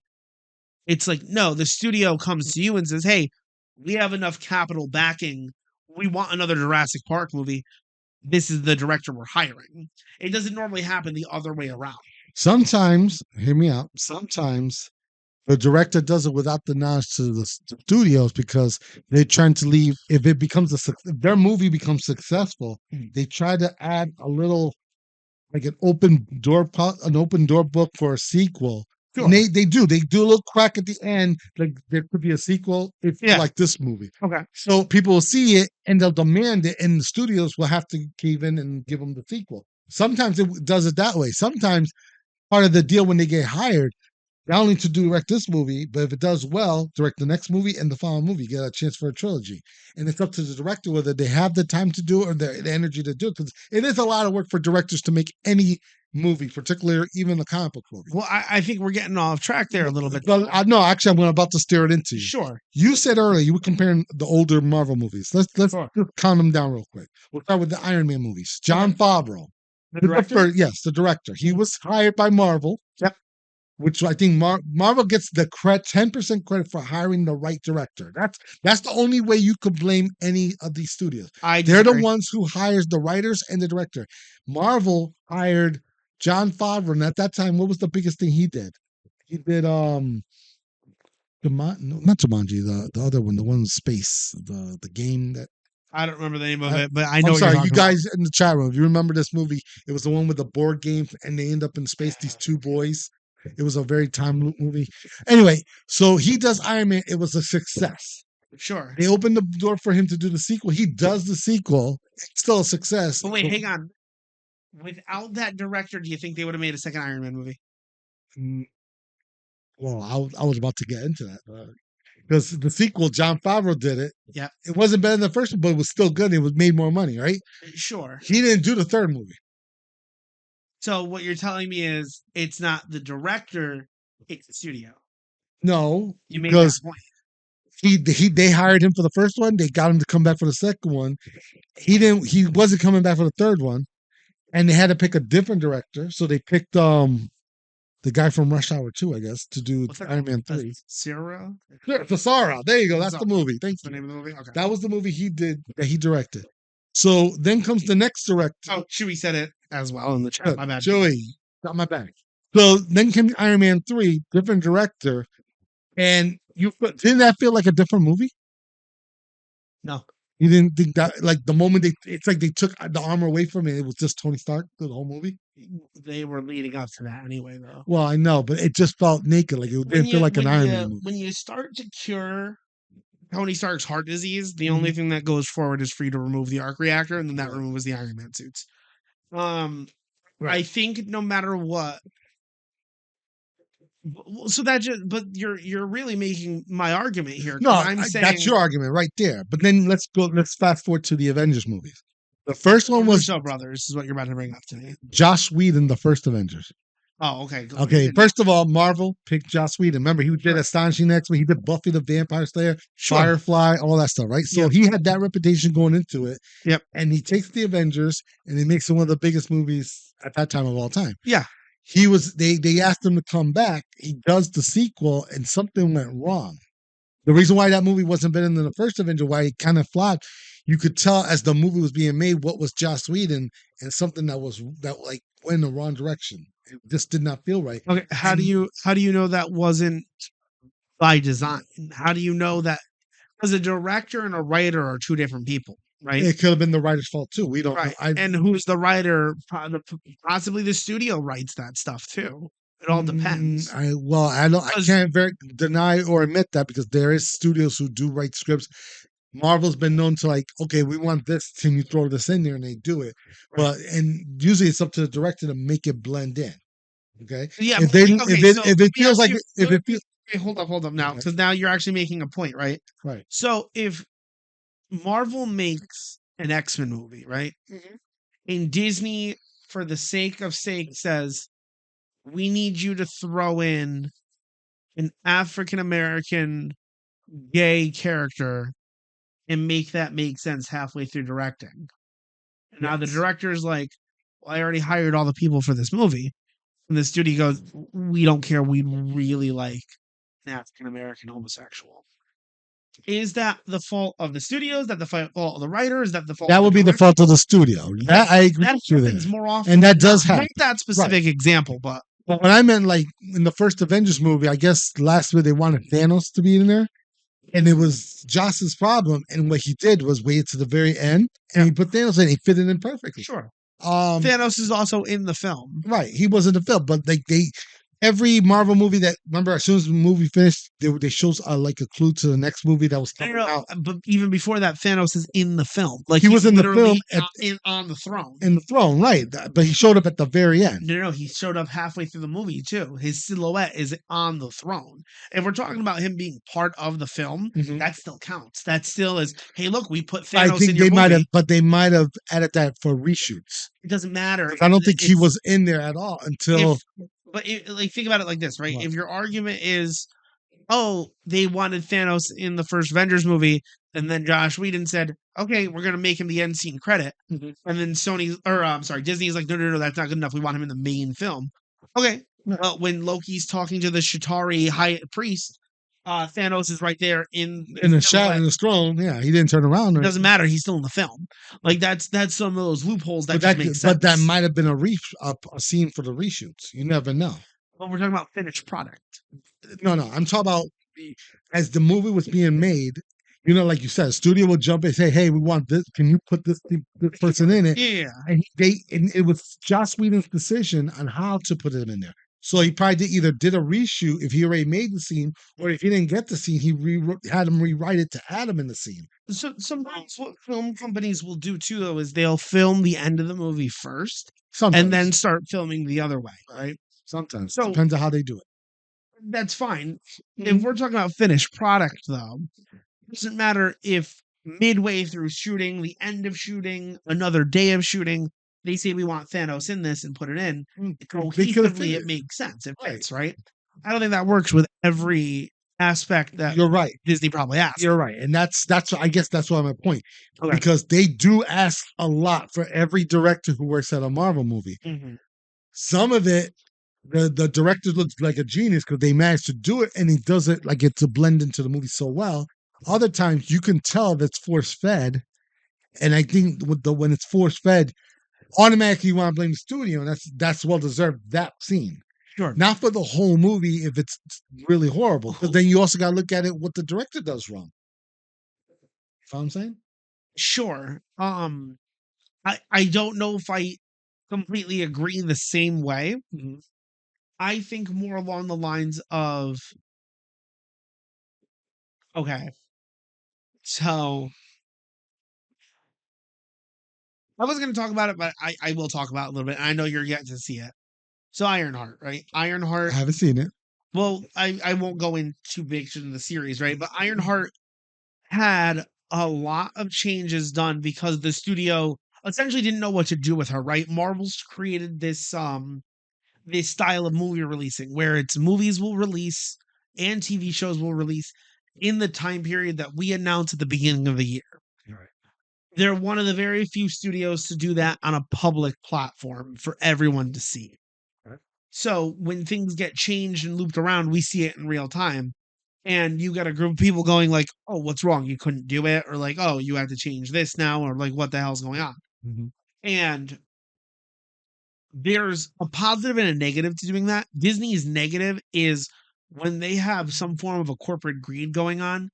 It's like, no, the studio comes to you and says, hey, we have enough capital backing. We want another Jurassic Park movie. This is the director we're hiring. It doesn't normally happen the other way around. Sometimes, hear me out. Sometimes the director does it without the knowledge to the studios because they're trying to leave. If their movie becomes successful, they try to add a little, like an open door book for a sequel. Sure. And they do a little crack at the end, like there could be a sequel like this movie. Okay. So people will see it and they'll demand it, and the studios will have to cave in and give them the sequel. Sometimes it does it that way. Sometimes part of the deal when they get hired, not only to direct this movie, but if it does well, direct the next movie and the following movie, get a chance for a trilogy. And it's up to the director whether they have the time to do it or the energy to do it, because it is a lot of work for directors to make any movie, particularly even a comic book movie. Well, I think we're getting off track there a little bit. No, actually, I'm about to steer it into you. Sure. You said earlier you were comparing the older Marvel movies. Let's just count them down real quick. We'll start with the Iron Man movies. John Favreau. The director? Yes, the director. He was hired by Marvel. Yep. Which I think Marvel gets the 10% credit for hiring the right director. That's the only way you could blame any of these studios. They're the ones who hires the writers and the director. Marvel hired John Favreau, and at that time, what was the biggest thing he did? He did not Jumanji, the other one, the one in space, the game that. I don't remember the name of it, but I know. I'm sorry, you guys in the chat room. If you remember this movie, it was the one with the board game, and they end up in space. These two boys. It was a very time loop movie. Anyway, so he does Iron Man. It was a success. Sure. They opened the door for him to do the sequel. He does the sequel. It's still a success. But wait, hang on. Without that director, do you think they would have made a second Iron Man movie? Well, I was about to get into that. Because the sequel, John Favreau did it. Yeah. It wasn't better than the first one, but it was still good. It was made more money, right? Sure. He didn't do the third movie. So what you're telling me is it's not the director, it's the studio. No, You made that because point. they hired him for the first one. They got him to come back for the second one. He wasn't coming back for the third one, and they had to pick a different director. So they picked the guy from Rush Hour 2, I guess, to do What's that Iron called? Man 3. Sarah? Sure, Fasara. There you go. That's the That's movie. Thank the you. name of the movie? Okay. That was the movie he did that he directed. So then comes the next director. Oh, Chewie said it as well in the chat. My bad. Joey, got my back. So then came Iron Man 3, different director. And didn't that feel like a different movie? No. You didn't think that, like, the moment it's like they took the armor away from it was just Tony Stark through the whole movie? They were leading up to that anyway, though. Well, I know, but it just felt naked. Like it didn't feel like an Iron Man movie. When you start to cure Tony Stark's heart disease, the only thing that goes forward is for you to remove the arc reactor, and then that removes the Iron Man suits. I think no matter what. So but you're really making my argument here. No, I'm saying that's your argument right there. But then let's fast forward to the Avengers movies. The first one was Russo Brothers is what you're about to bring up to me. Joss Whedon, the first Avengers. Oh, okay. Okay, first of all, Marvel picked Joss Whedon. Remember, he did Astonishing X-Men. He did Buffy the Vampire Slayer, Firefly, all that stuff, right? So he had that reputation going into it. Yep. And he takes the Avengers and he makes it one of the biggest movies at that time of all time. Yeah. They asked him to come back. He does the sequel and something went wrong. The reason why that movie wasn't better than the first Avenger, why it kind of flopped, you could tell as the movie was being made what was Joss Whedon and something that like went in the wrong direction. It just did not feel right. Okay, how do you know that wasn't by design? How do you know that? Because a director and a writer are two different people, right? It could have been the writer's fault too. We don't know. And who's the writer? Possibly the studio writes that stuff too. It all depends. I can't deny or admit that because there is studios who do write scripts. Marvel's been known to, like, okay, we want this, can you throw this in there, and they do it. But usually it's up to the director to make it blend in. Okay. Yeah. If it feels like hold up now, because now you're actually making a point, right? Right. So if Marvel makes an X-Men movie, right? And Disney, for the sake says, we need you to throw in an African American gay character and make that make sense halfway through directing. And now the director's like, well, I already hired all the people for this movie. And the studio goes, we don't care. We really like an African American homosexual. Is that the fault of the studio? Is that the fault of the writer? Is that the fault? That would be the fault of the studio. That I agree with you there. More often, and that does happen. That specific example, but when I meant, like, in the first Avengers movie, I guess last year they wanted Thanos to be in there, and it was Joss's problem. And what he did was wait to the very end, and he put Thanos in. He fit it in perfectly. Sure. Thanos is also in the film, right? He was in the film, but every Marvel movie that, remember, as soon as the movie finished, they shows like a clue to the next movie that was coming out. But even before that, Thanos is in the film. Like he was in the film on the throne. In the throne, right? But he showed up at the very end. No, he showed up halfway through the movie too. His silhouette is on the throne. If we're talking about him being part of the film, that still counts. That still is. Hey, look, we put Thanos in your movie. They might have added that for reshoots. It doesn't matter. I don't think he was in there at all until. But think about it like this, right? What? If your argument is, oh, they wanted Thanos in the first Avengers movie, and then Joss Whedon said, okay, we're going to make him the end scene credit. And then Disney's like, no, that's not good enough. We want him in the main film. Okay. Well, when Loki's talking to the Chitauri high priest, Thanos is right there in the shot in the throne. Yeah, he didn't turn around. It doesn't matter. He's still in the film. Like that's some of those loopholes that make sense. But that might have been a scene for the reshoots. You never know. Well, we're talking about finished product. No. I'm talking about as the movie was being made. You know, like you said, studio would jump in and say, "Hey, we want this. Can you put this person in it?" Yeah. And it was Joss Whedon's decision on how to put it in there. So he probably either did a reshoot if he already made the scene, or if he didn't get the scene, he had him rewrite it to add him in the scene. So sometimes what film companies will do too, though, is they'll film the end of the movie first, and then start filming the other way, right? Sometimes. So depends on how they do it. That's fine. If we're talking about finished product, though, it doesn't matter if midway through shooting, the end of shooting, another day of shooting, they say we want Thanos in this and put it in. Cohesively, it makes sense. It fits, right? I don't think that works with every aspect that You're right. Disney probably has. You're right, and that's I guess that's why my point, Okay. because they do ask a lot for every director who works at a Marvel movie. Mhm. Some of it, the director looks like a genius because they managed to do it, and he does it like it to blend into the movie so well. Other times you can tell that's force fed, and I think when it's force fed, automatically you want to blame the studio, and that's well deserved, that scene. Sure. Not for the whole movie if it's really horrible, because then you also got to look at it what the director does wrong. You know what I'm saying? Sure. I don't know if I completely agree the same way. I think more along the lines of, okay, so I was going to talk about it, but I will talk about it a little bit. I know you're yet to see it. So Ironheart, right? I Ironheart. haven't seen it. Well, I won't go into too big into the series, right? But Ironheart had a lot of changes done because the studio essentially didn't know what to do with her, right? Marvel's created this style of movie releasing where it's movies will release and TV shows will release in the time period that we announce at the beginning of the year. Right. They're one of the very few studios to do that on a public platform for everyone to see. Okay. So when things get changed and looped around, we see it in real time. And you got a group of people going like, "Oh, what's wrong? You couldn't do it," or like, "Oh, you have to change this now," or like, "What the hell's going on?" And there's a positive and a negative to doing that. Disney's negative is when they have some form of a corporate greed going on,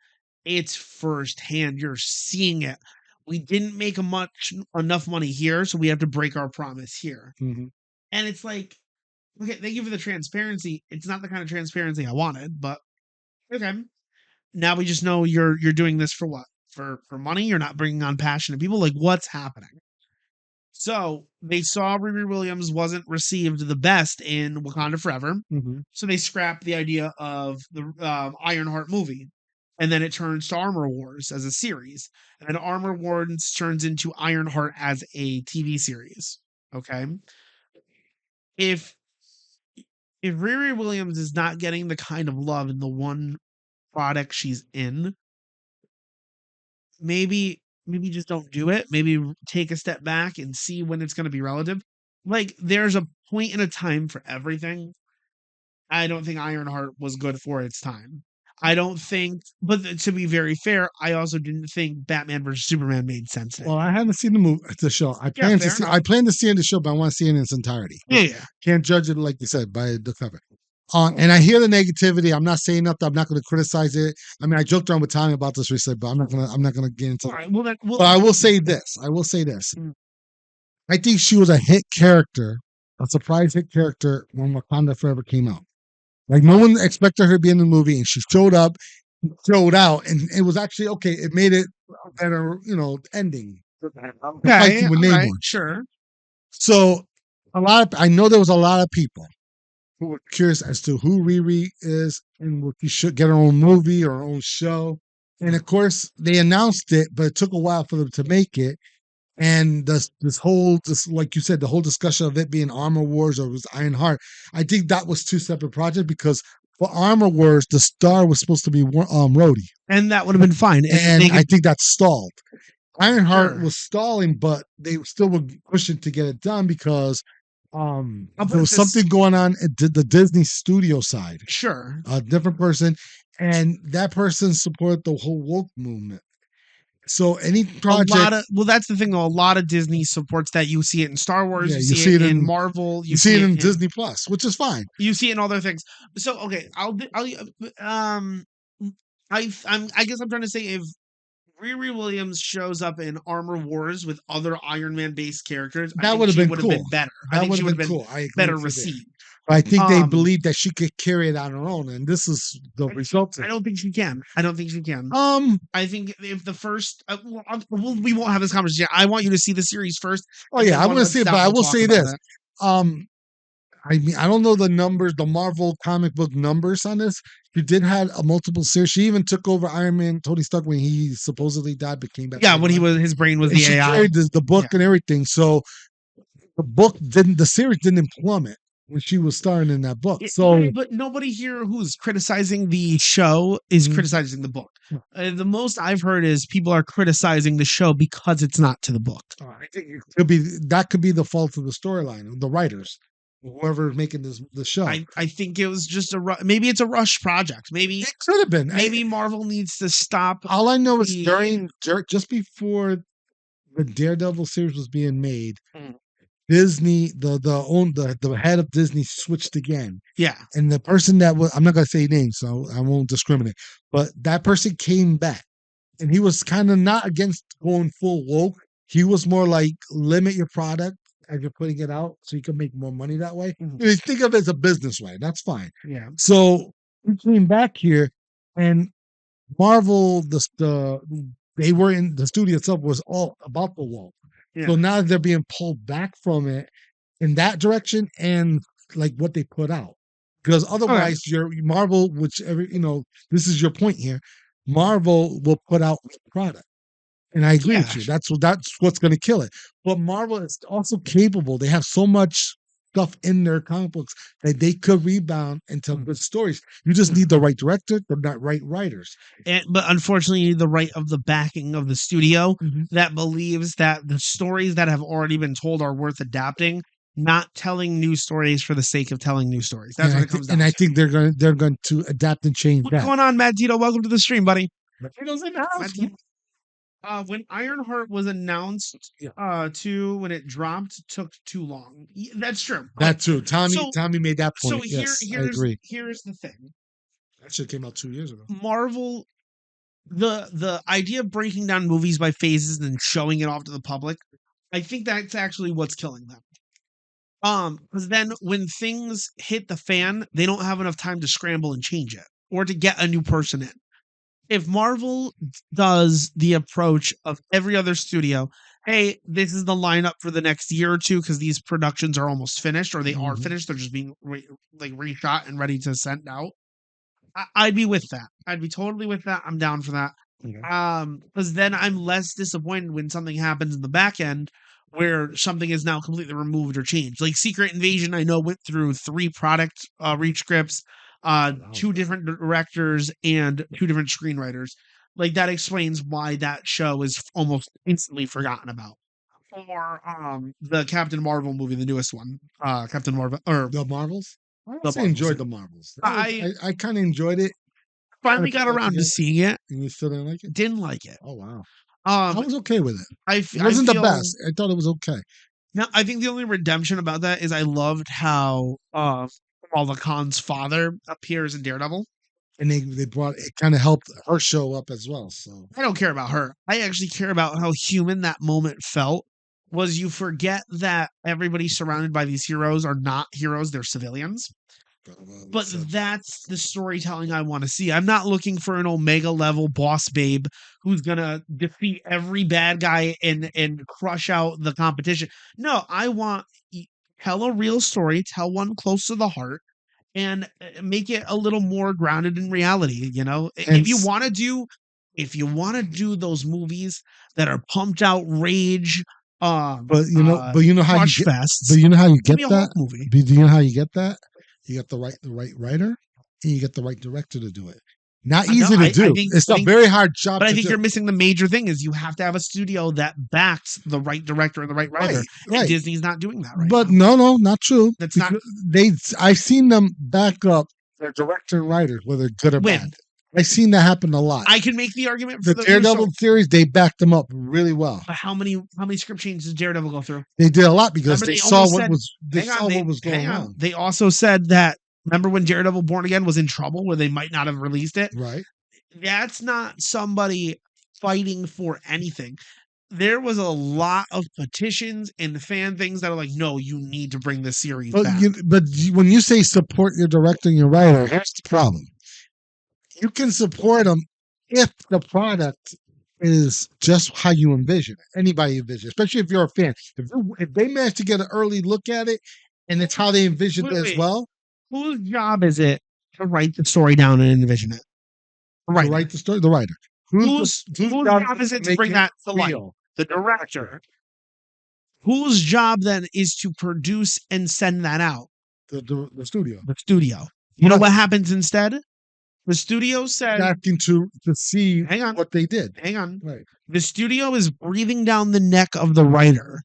it's firsthand. You're seeing it. We didn't make enough money here, so we have to break our promise here. Mhm. And it's like, okay, thank you for the transparency. It's not the kind of transparency I wanted, but okay. Now we just know you're doing this for what? For money? You're not bringing on passionate people. Like, what's happening? So they saw Riri Williams wasn't received the best in Wakanda Forever, Mhm. so they scrapped the idea of the Ironheart movie, and then it turns to Armor Wars as a series, and then Armor Wars turns into Ironheart as a TV series. Okay, if if Riri Williams is not getting the kind of love in the one product she's in, maybe just don't do it. Maybe take a step back and see when it's going to be relative. Like there's a point in a time for everything. I don't think Ironheart was good for its time. I don't think, but to be very fair, I also didn't think Batman versus Superman made sense to Well, me. I haven't seen the show. Yeah, fair enough. I plan to see the show, but I want to see it in its entirety. Yeah. Can't judge it like you said by the cover. And I hear the negativity. I'm not saying nothing. I'm not going to criticize it. I mean, I joked around with Tommy about this recently, but I'm not gonna get into All it. right. Well, then, But I will say this. Mm. I think she was a hit character, a surprise hit character when Wakanda Forever came out. Like no one expected her to be in the movie, and she showed up, showed out, and it was actually okay. It made it a better, ending. The fight Okay. scene with All right. Namor. Sure. So I know there was a lot of people who were curious as to who Riri is and what she should get her own movie or her own show. And of course, they announced it, but it took a while for them to make it. And this like you said, the whole discussion of it being Armor Wars or it was Ironheart, I think that was two separate projects because for Armor Wars, the star was supposed to be Rhodey, And that would have been fine. and I think that stalled. Ironheart Sure. was stalling, but they still were pushing to get it done because there was something going on at the Disney studio side. Sure. A different person, and that person supported the whole woke movement. So any project, That's the thing though. A lot of Disney supports that. You see it in Star Wars. yeah, You see it in Marvel. you see it in Disney Plus, which is fine. You see it in all their things. So okay, I guess I'm trying to say if Riri Williams shows up in Armor Wars with other Iron Man based characters, I That think would have she been would have cool. been better. I That think would she have would have been been cool. I agree better with you there. received. But I think they Um, believe that she could carry it on her own, and this is the result. I don't think she can. I don't think she can. Um. I think if the first, we won't have this conversation. I want you to see the series first. Oh and yeah, then I when want to it's see it, out, but I we'll will talk say about this. it. I mean, I don't know the numbers, the Marvel comic book numbers on this. She did have a multiple series. She even took over Iron Man, Tony Stark, when he supposedly died, but came back. Yeah, when his brain was and the she AI. carried the book and everything. So the series didn't plummet. when she was starring in that book. Right, So but nobody here who's criticizing the show is Mhm. criticizing the book. The most I've heard is people are criticizing the show because it's not to the book. I think could be the fault of the storyline, the writers, whoever's making the show. I think it was just maybe it's a rush project. Maybe It could have been. maybe Marvel needs to stop. All I know is the- just before the Daredevil series was being made, Mm. Disney, the head of Disney switched again. Yeah, And the person that was, I'm not gonna say names, so I won't discriminate, but that person came back and he was kind of not against going full woke. He was more like limit your product as you're putting it out so you can make more money that way. Mhm. You think of it as a business way, that's fine. yeah. So we came back here and Marvel, they were in the studio itself was all about the wall. So Yeah. now they're being pulled back from it in that direction and like what they put out. Because otherwise, your Marvel, whichever this is your point here. Marvel will put out product, and I agree with Yeah. you. That's what's going to kill it. But Marvel is also capable. They have so much stuff in their comic books that they could rebound and tell good stories. You just need the right director, the right writers. But unfortunately, you need the right of the backing of the studio Mhm. that believes that the stories that have already been told are worth adapting, not telling new stories for the sake of telling new stories. That's what it comes down And I to. think they're going to adapt and change What's that. going on, Matt Tito? Welcome to the stream, buddy. Matito's in the house. Matt Tito. When Ironheart was announced, when it dropped, took too long. That's true. That's true. Tommy made that point. So Yes, I agree. here's the thing. That shit came out 2 years ago. Marvel, the idea of breaking down movies by phases and showing it off to the public, I think that's actually what's killing them. Because then when things hit the fan, they don't have enough time to scramble and change it or to get a new person in. If Marvel does the approach of every other studio, hey, this is the lineup for the next year or two because these productions are almost finished or they are finished, they're just being reshot and ready to send out. I'd be with that. I'd be totally with that. I'm down for that. Because then I'm less disappointed when something happens in the back end where something is now completely removed or changed. Like Secret Invasion, I know went through 3 product reach scripts, 2 different directors, and 2 different screenwriters. Like that explains why that show is almost instantly forgotten about. Or the Captain Marvel movie, the newest one, Captain Marvel or The Marvels. I the also enjoyed Marvels. the Marvels. I I kind of enjoyed it. finally Kinda got put that around to together. seeing it. And you still didn't like it? Didn't like it. Oh wow. I Um, was okay with it. I It wasn't the best. I thought it was okay. Now, I think the only redemption about that is I loved how Kamala Khan's father appears in Daredevil. And they brought it kind of helped her show up as well. So I don't care about her. I actually care about how human that moment felt. Was you forget that everybody surrounded by these heroes are not heroes; they're civilians. But that's the storytelling I want to see. I'm not looking for an Omega level boss babe who's gonna defeat every bad guy and crush out the competition. No, I want tell a real story, tell one close to the heart, and make it a little more grounded in reality. You know, And if you want to do those movies that are pumped out rage, but you know how you crush get fests, but you know how you give get me a that Hulk movie. do you know how you get that? You got the right writer and you get the right director to do it. Not easy to do. It's a very hard job. But I to think do. you're missing the major thing is you have to have a studio that backs the right director and the right writer. Right. And Disney's not doing that right But now. no, not true. That's not I've seen them back up their director and writers, whether good or bad. I've seen that happen a lot. I can make the argument for the Daredevil series. They backed them up really well. But how many script changes did Daredevil go through? They did a lot because they saw what was going on. They also said that. Remember when Daredevil Born Again was in trouble where they might not have released it? Right. That's not somebody fighting for anything. There was a lot of petitions and fan things that are like, no, you need to bring this series back. But when you say support your director and your writer, here's the problem. You can support them if the product is just how you envision it. Anybody envision, especially if you're a fan. If they manage to get an early look at it and it's how they envision it as well. Whose job is it to write the story down and envision it? Right. To write the story, the writer. Whose job is it to bring that to life? The director. Whose job then is to produce and send that out? The studio. The studio. You know what happens instead? The studio said, asking to see hang on, what they did. hang on. Right. The studio is breathing down the neck of the writer.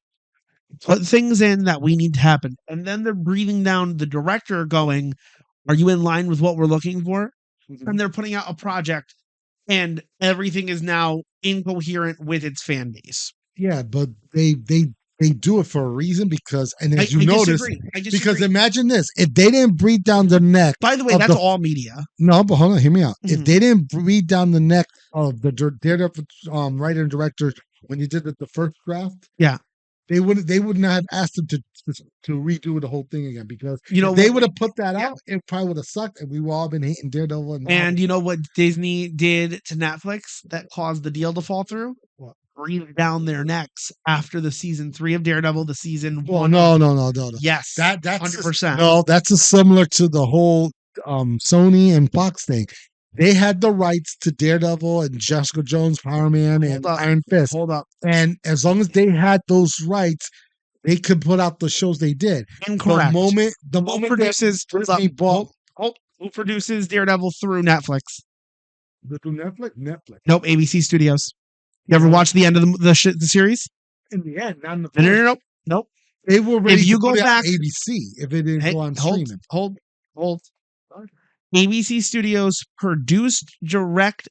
Put things in that we need to happen. And then they're breathing down the director going, are you in line with what we're looking for? And they're putting out a project and everything is now incoherent with its fan base. Yeah, but they do it for a reason because, and as I notice, because imagine this: if they didn't breathe down the neck. By the way, that's all media. No, but hold on, hear me out. If they didn't breathe down the neck of the Daredevil writer and director when you did the first draft, yeah, they would not have asked them to redo the whole thing again, because if they would have put that out, it probably would have sucked, and we would all been hating Daredevil. And you know what Disney did to Netflix that caused the deal to fall through? What? Breathe down their necks after the season 3 of Daredevil, the season Well, 1. No. Yes, that's 100%. No, that's similar to the whole Sony and Fox thing. They had the rights to Daredevil and Jessica Jones, Power Man, and Iron Fist. Hold up. And as long as they had those rights, they could put out the shows they did. Incorrect. The moment produces Disney bought, who produces Daredevil through Netflix? Through Netflix. Nope, ABC Studios. You ever watch the end of the series? In the end, not in the No. Nope. They were ready if you to go put it back, on ABC if it didn't go on streaming. Hold. ABC Studios produced, direct,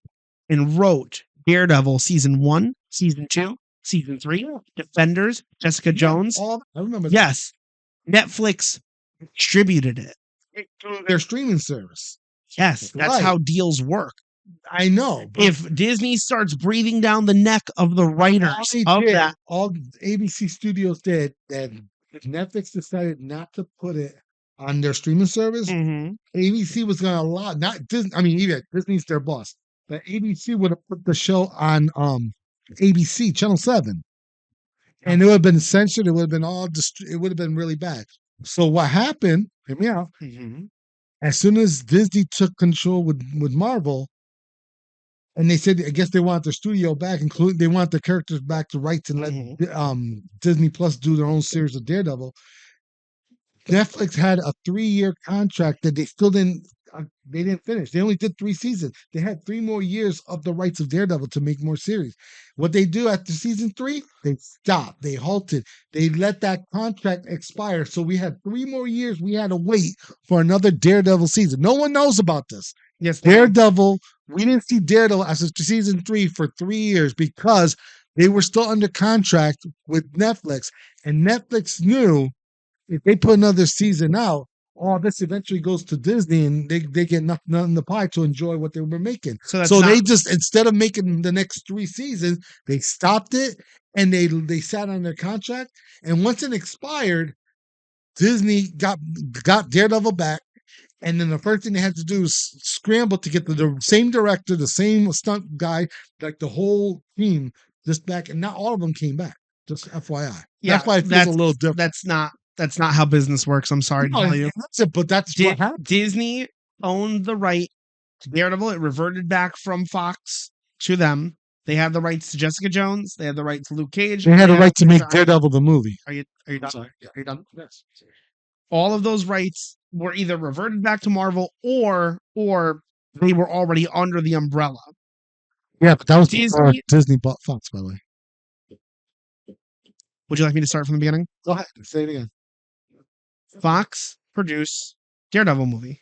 and wrote Daredevil season 1, season 2, season 3, Defenders, Jessica Jones. I remember. Yes, Netflix distributed it through their streaming service. Yes, that's how deals work. I know. If Disney starts breathing down the neck of the writers of that, all ABC Studios did, that Netflix decided not to put it on their streaming service, ABC was going to allow, not Disney. I mean, even Disney's their boss, but ABC would have put the show on ABC Channel 7, and it would have been censored. It would have been it would have been really bad. So what happened? Hear me out. As soon as Disney took control with Marvel, and they said, I guess they want their studio back, including they want the characters back to rights and let Disney Plus do their own series of Daredevil. Netflix had a 3-year contract that they still didn't finish. They only did 3 seasons. They had 3 more years of the rights of Daredevil to make more series. What they do after season 3, they stopped. They halted. They let that contract expire. So we had 3 more years. We had to wait for another Daredevil season. No one knows about this. Yes, Daredevil. We didn't see Daredevil as of season 3 for 3 years because they were still under contract with Netflix, and Netflix knew if they put another season out, all this eventually goes to Disney, and they get nothing in the pie to enjoy what they were making. So they just, instead of making the next 3 seasons, they stopped it, and they sat on their contract. And once it expired, Disney got Daredevil back. And then the first thing they had to do is scramble to get the same director, the same stunt guy, like the whole team, just back. And not all of them came back. Just FYI. Yeah, that's why it feels a little different. That's not how business works. I'm sorry to tell you. That's it, but that's what happened. Disney owned the right to Daredevil. It reverted back from Fox to them. They had the rights to Jessica Jones. They had the right to Luke Cage. They had the right to make Daredevil the movie. Are you done? Sorry. Yeah. Are you done? Yes. All of those rights were either reverted back to Marvel or they were already under the umbrella. Yeah, but that was Disney bought Fox, by the way. Would you like me to start from the beginning? Go ahead. Say it again. Fox produced Daredevil movie.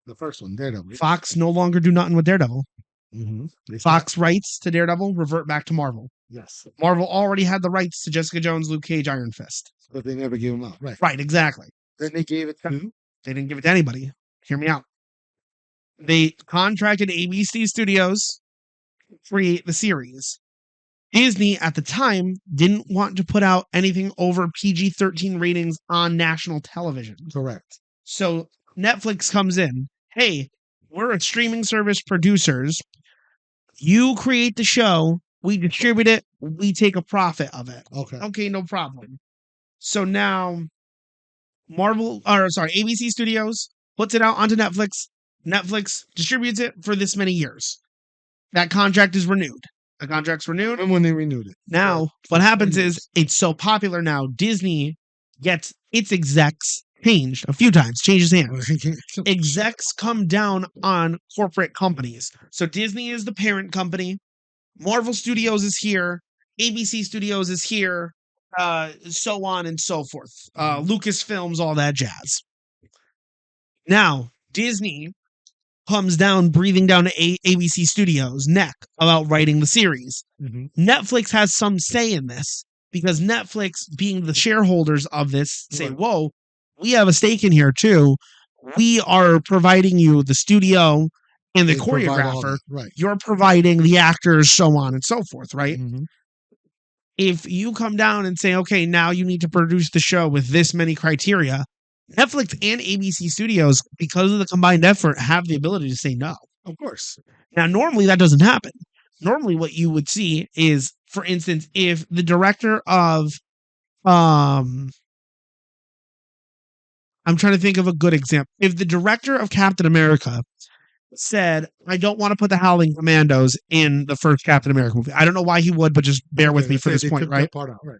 The first one, Daredevil. Fox no longer do nothing with Daredevil. Mm-hmm. Fox rights to Daredevil revert back to Marvel. Yes. Marvel already had the rights to Jessica Jones, Luke Cage, Iron Fist. But they never gave them up. Right, exactly. Then they gave it to... They didn't give it to anybody. Hear me out. They contracted ABC Studios to create the series. Disney, at the time, didn't want to put out anything over PG-13 ratings on national television. Correct. So Netflix comes in. Hey, we're a streaming service producers. You create the show. We distribute it. We take a profit of it. Okay, no problem. So now ABC Studios puts it out onto Netflix. Netflix distributes it for this many years. That contract is renewed. The contract's renewed. And when they renewed it. Now, what happens is it's so popular now, Disney gets its execs changed a few times, changed his hands. Well, Execs come down on corporate companies. So Disney is the parent company. Marvel Studios is here. ABC Studios is here. So on and so forth. Lucasfilms, all that jazz. Now, Disney comes down, breathing down to ABC Studios' neck about writing the series. Netflix has some say in this because Netflix, being the shareholders of this, say, Right. whoa, we have a stake in here too. We are providing you the studio and the They provide all choreographer. that, right. You're providing the actors, so on and so forth, right? Mhm. If you come down and say, okay, now you need to produce the show with this many criteria, Netflix and ABC Studios, because of the combined effort, have the ability to say no. Of course. Now, normally that doesn't happen. Normally, what you would see is, for instance, if the director of, I'm trying to think of a good example. If the director of Captain America said, I don't want to put the Howling Commandos in the first Captain America movie. I don't know why he would, but just bear with Okay, me let's for say this they point, took right? that part out, right.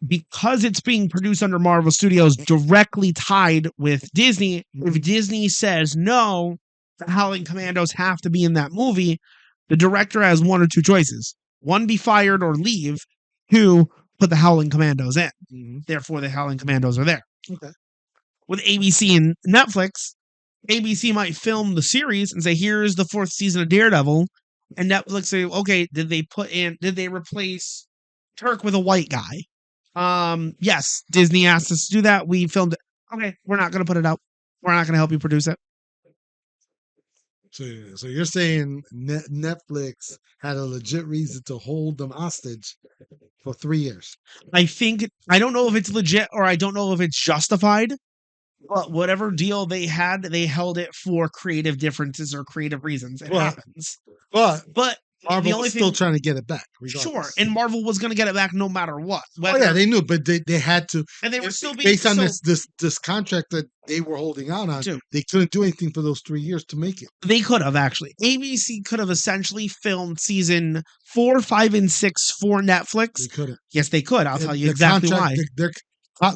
Because it's being produced under Marvel Studios, directly tied with Disney, if Disney says no, the Howling Commandos have to be in that movie, the director has one or two choices. One, be fired or leave. Two, put the Howling Commandos in. Therefore, the Howling Commandos are there. Okay. With ABC and Netflix, ABC might film the series and say, here's the fourth season of Daredevil. And Netflix say, okay, did they replace Turk with a white guy? Yes, Disney asked us to do that. We filmed it. Okay, we're not going to put it out. We're not going to help you produce it. So you're saying Netflix had a legit reason to hold them hostage for 3 years? I don't know if it's legit or I don't know if it's justified, but whatever deal they had, they held it for creative differences or creative reasons. It happens. But the Marvel only was still thing, trying to get it back. sure, Regardless. and Marvel was going to get it back no matter what. Oh yeah, they knew, but they had to. And they were still being based on so, this contract that they were holding out on. Dude. They couldn't do anything for those 3 years to make it. They could have actually. ABC could have essentially filmed season 4, 5, and 6 for Netflix. They couldn't. Yes, they could. I'll tell you exactly why.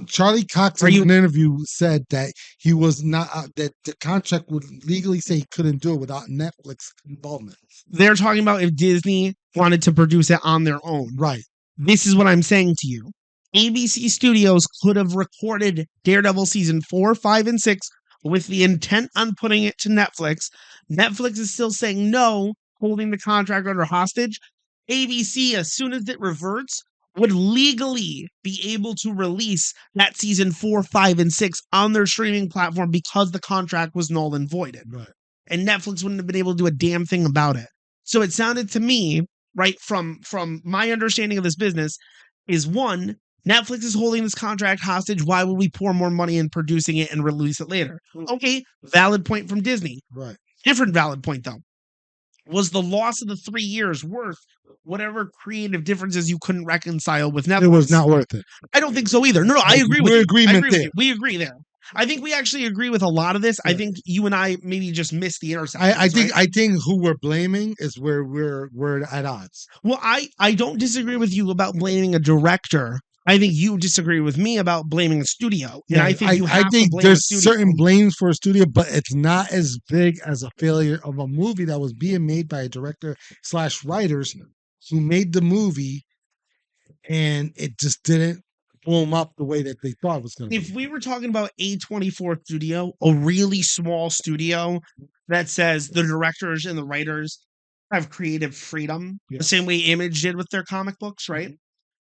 Charlie Cox in an interview said that he was not that the contract would legally say he couldn't do it without Netflix involvement. They're talking about if Disney wanted to produce it on their own. Right. This is what I'm saying to you. ABC Studios could have recorded Daredevil season 4, 5, and 6 with the intent on putting it to Netflix. Netflix is still saying no, holding the contract under hostage. ABC, as soon as it reverts, would legally be able to release that season 4, 5, and 6 on their streaming platform because the contract was null and voided. Right. And Netflix wouldn't have been able to do a damn thing about it. So it sounded to me, right, from my understanding of this business, is one, Netflix is holding this contract hostage. Why would we pour more money in producing it and release it later? Okay, valid point from Disney. Right. Different valid point, though. Was the loss of the 3 years worth whatever creative differences you couldn't reconcile with Netflix? It was not worth it. I don't think so either. No, I agree with you. Agreement there. We agree there. I think we actually agree with a lot of this. I think you and I maybe just missed the intersection. I think who we're blaming is where we're at odds. Well, I don't disagree with you about blaming a director. I think you disagree with me about blaming a studio. And I think there's certain blames for a studio, but it's not as big as a failure of a movie that was being made by a director / writers who made the movie and it just didn't blow up the way that they thought it was going to be. If we were talking about A24 studio, a really small studio that says the directors and the writers have creative freedom, the same way Image did with their comic books, right?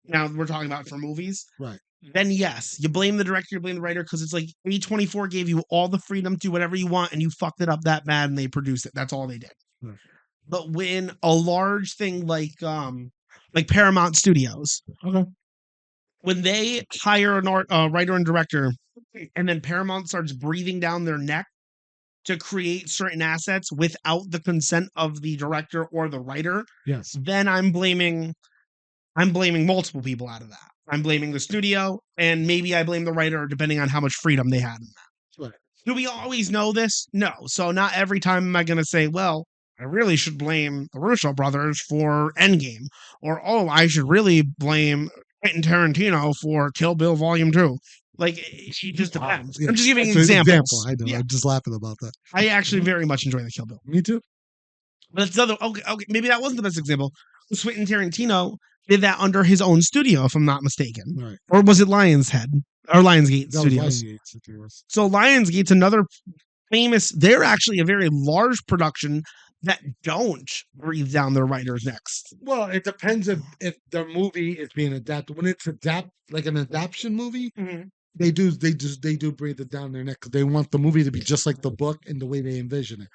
Now we're talking about for movies. Right. Then yes, you blame the director, you blame the writer, because it's like A24 gave you all the freedom to do whatever you want and you fucked it up that bad and they produced it. That's all they did. Right. But when a large thing like Paramount Studios, when they hire a writer and director, and then Paramount starts breathing down their neck to create certain assets without the consent of the director or the writer, then I'm blaming multiple people out of that. I'm blaming the studio, and maybe I blame the writer, depending on how much freedom they had in that. Right. Do we always know this? No. So not every time am I going to say, well, I really should blame the Russo brothers for Endgame, or I should really blame Quentin Tarantino for Kill Bill Volume 2. Like it just depends. Yeah. I'm just giving It's an examples. example. I know. Yeah, I'm just laughing about that. I actually very much enjoy the Kill Bill. Me too. But it's other okay. Maybe that wasn't the best example. Quentin Tarantino did that under his own studio, if I'm not mistaken, Right. or was it Lionshead or Lionsgate That was Studios? Lionsgate Studios. So Lionsgate's another famous. They're actually a very large production that don't breathe down their writers' necks. Well, it depends if the movie is being adapted. When it's like an adaptation movie, they do breathe it down their neck because they want the movie to be just like the book and the way they envision it.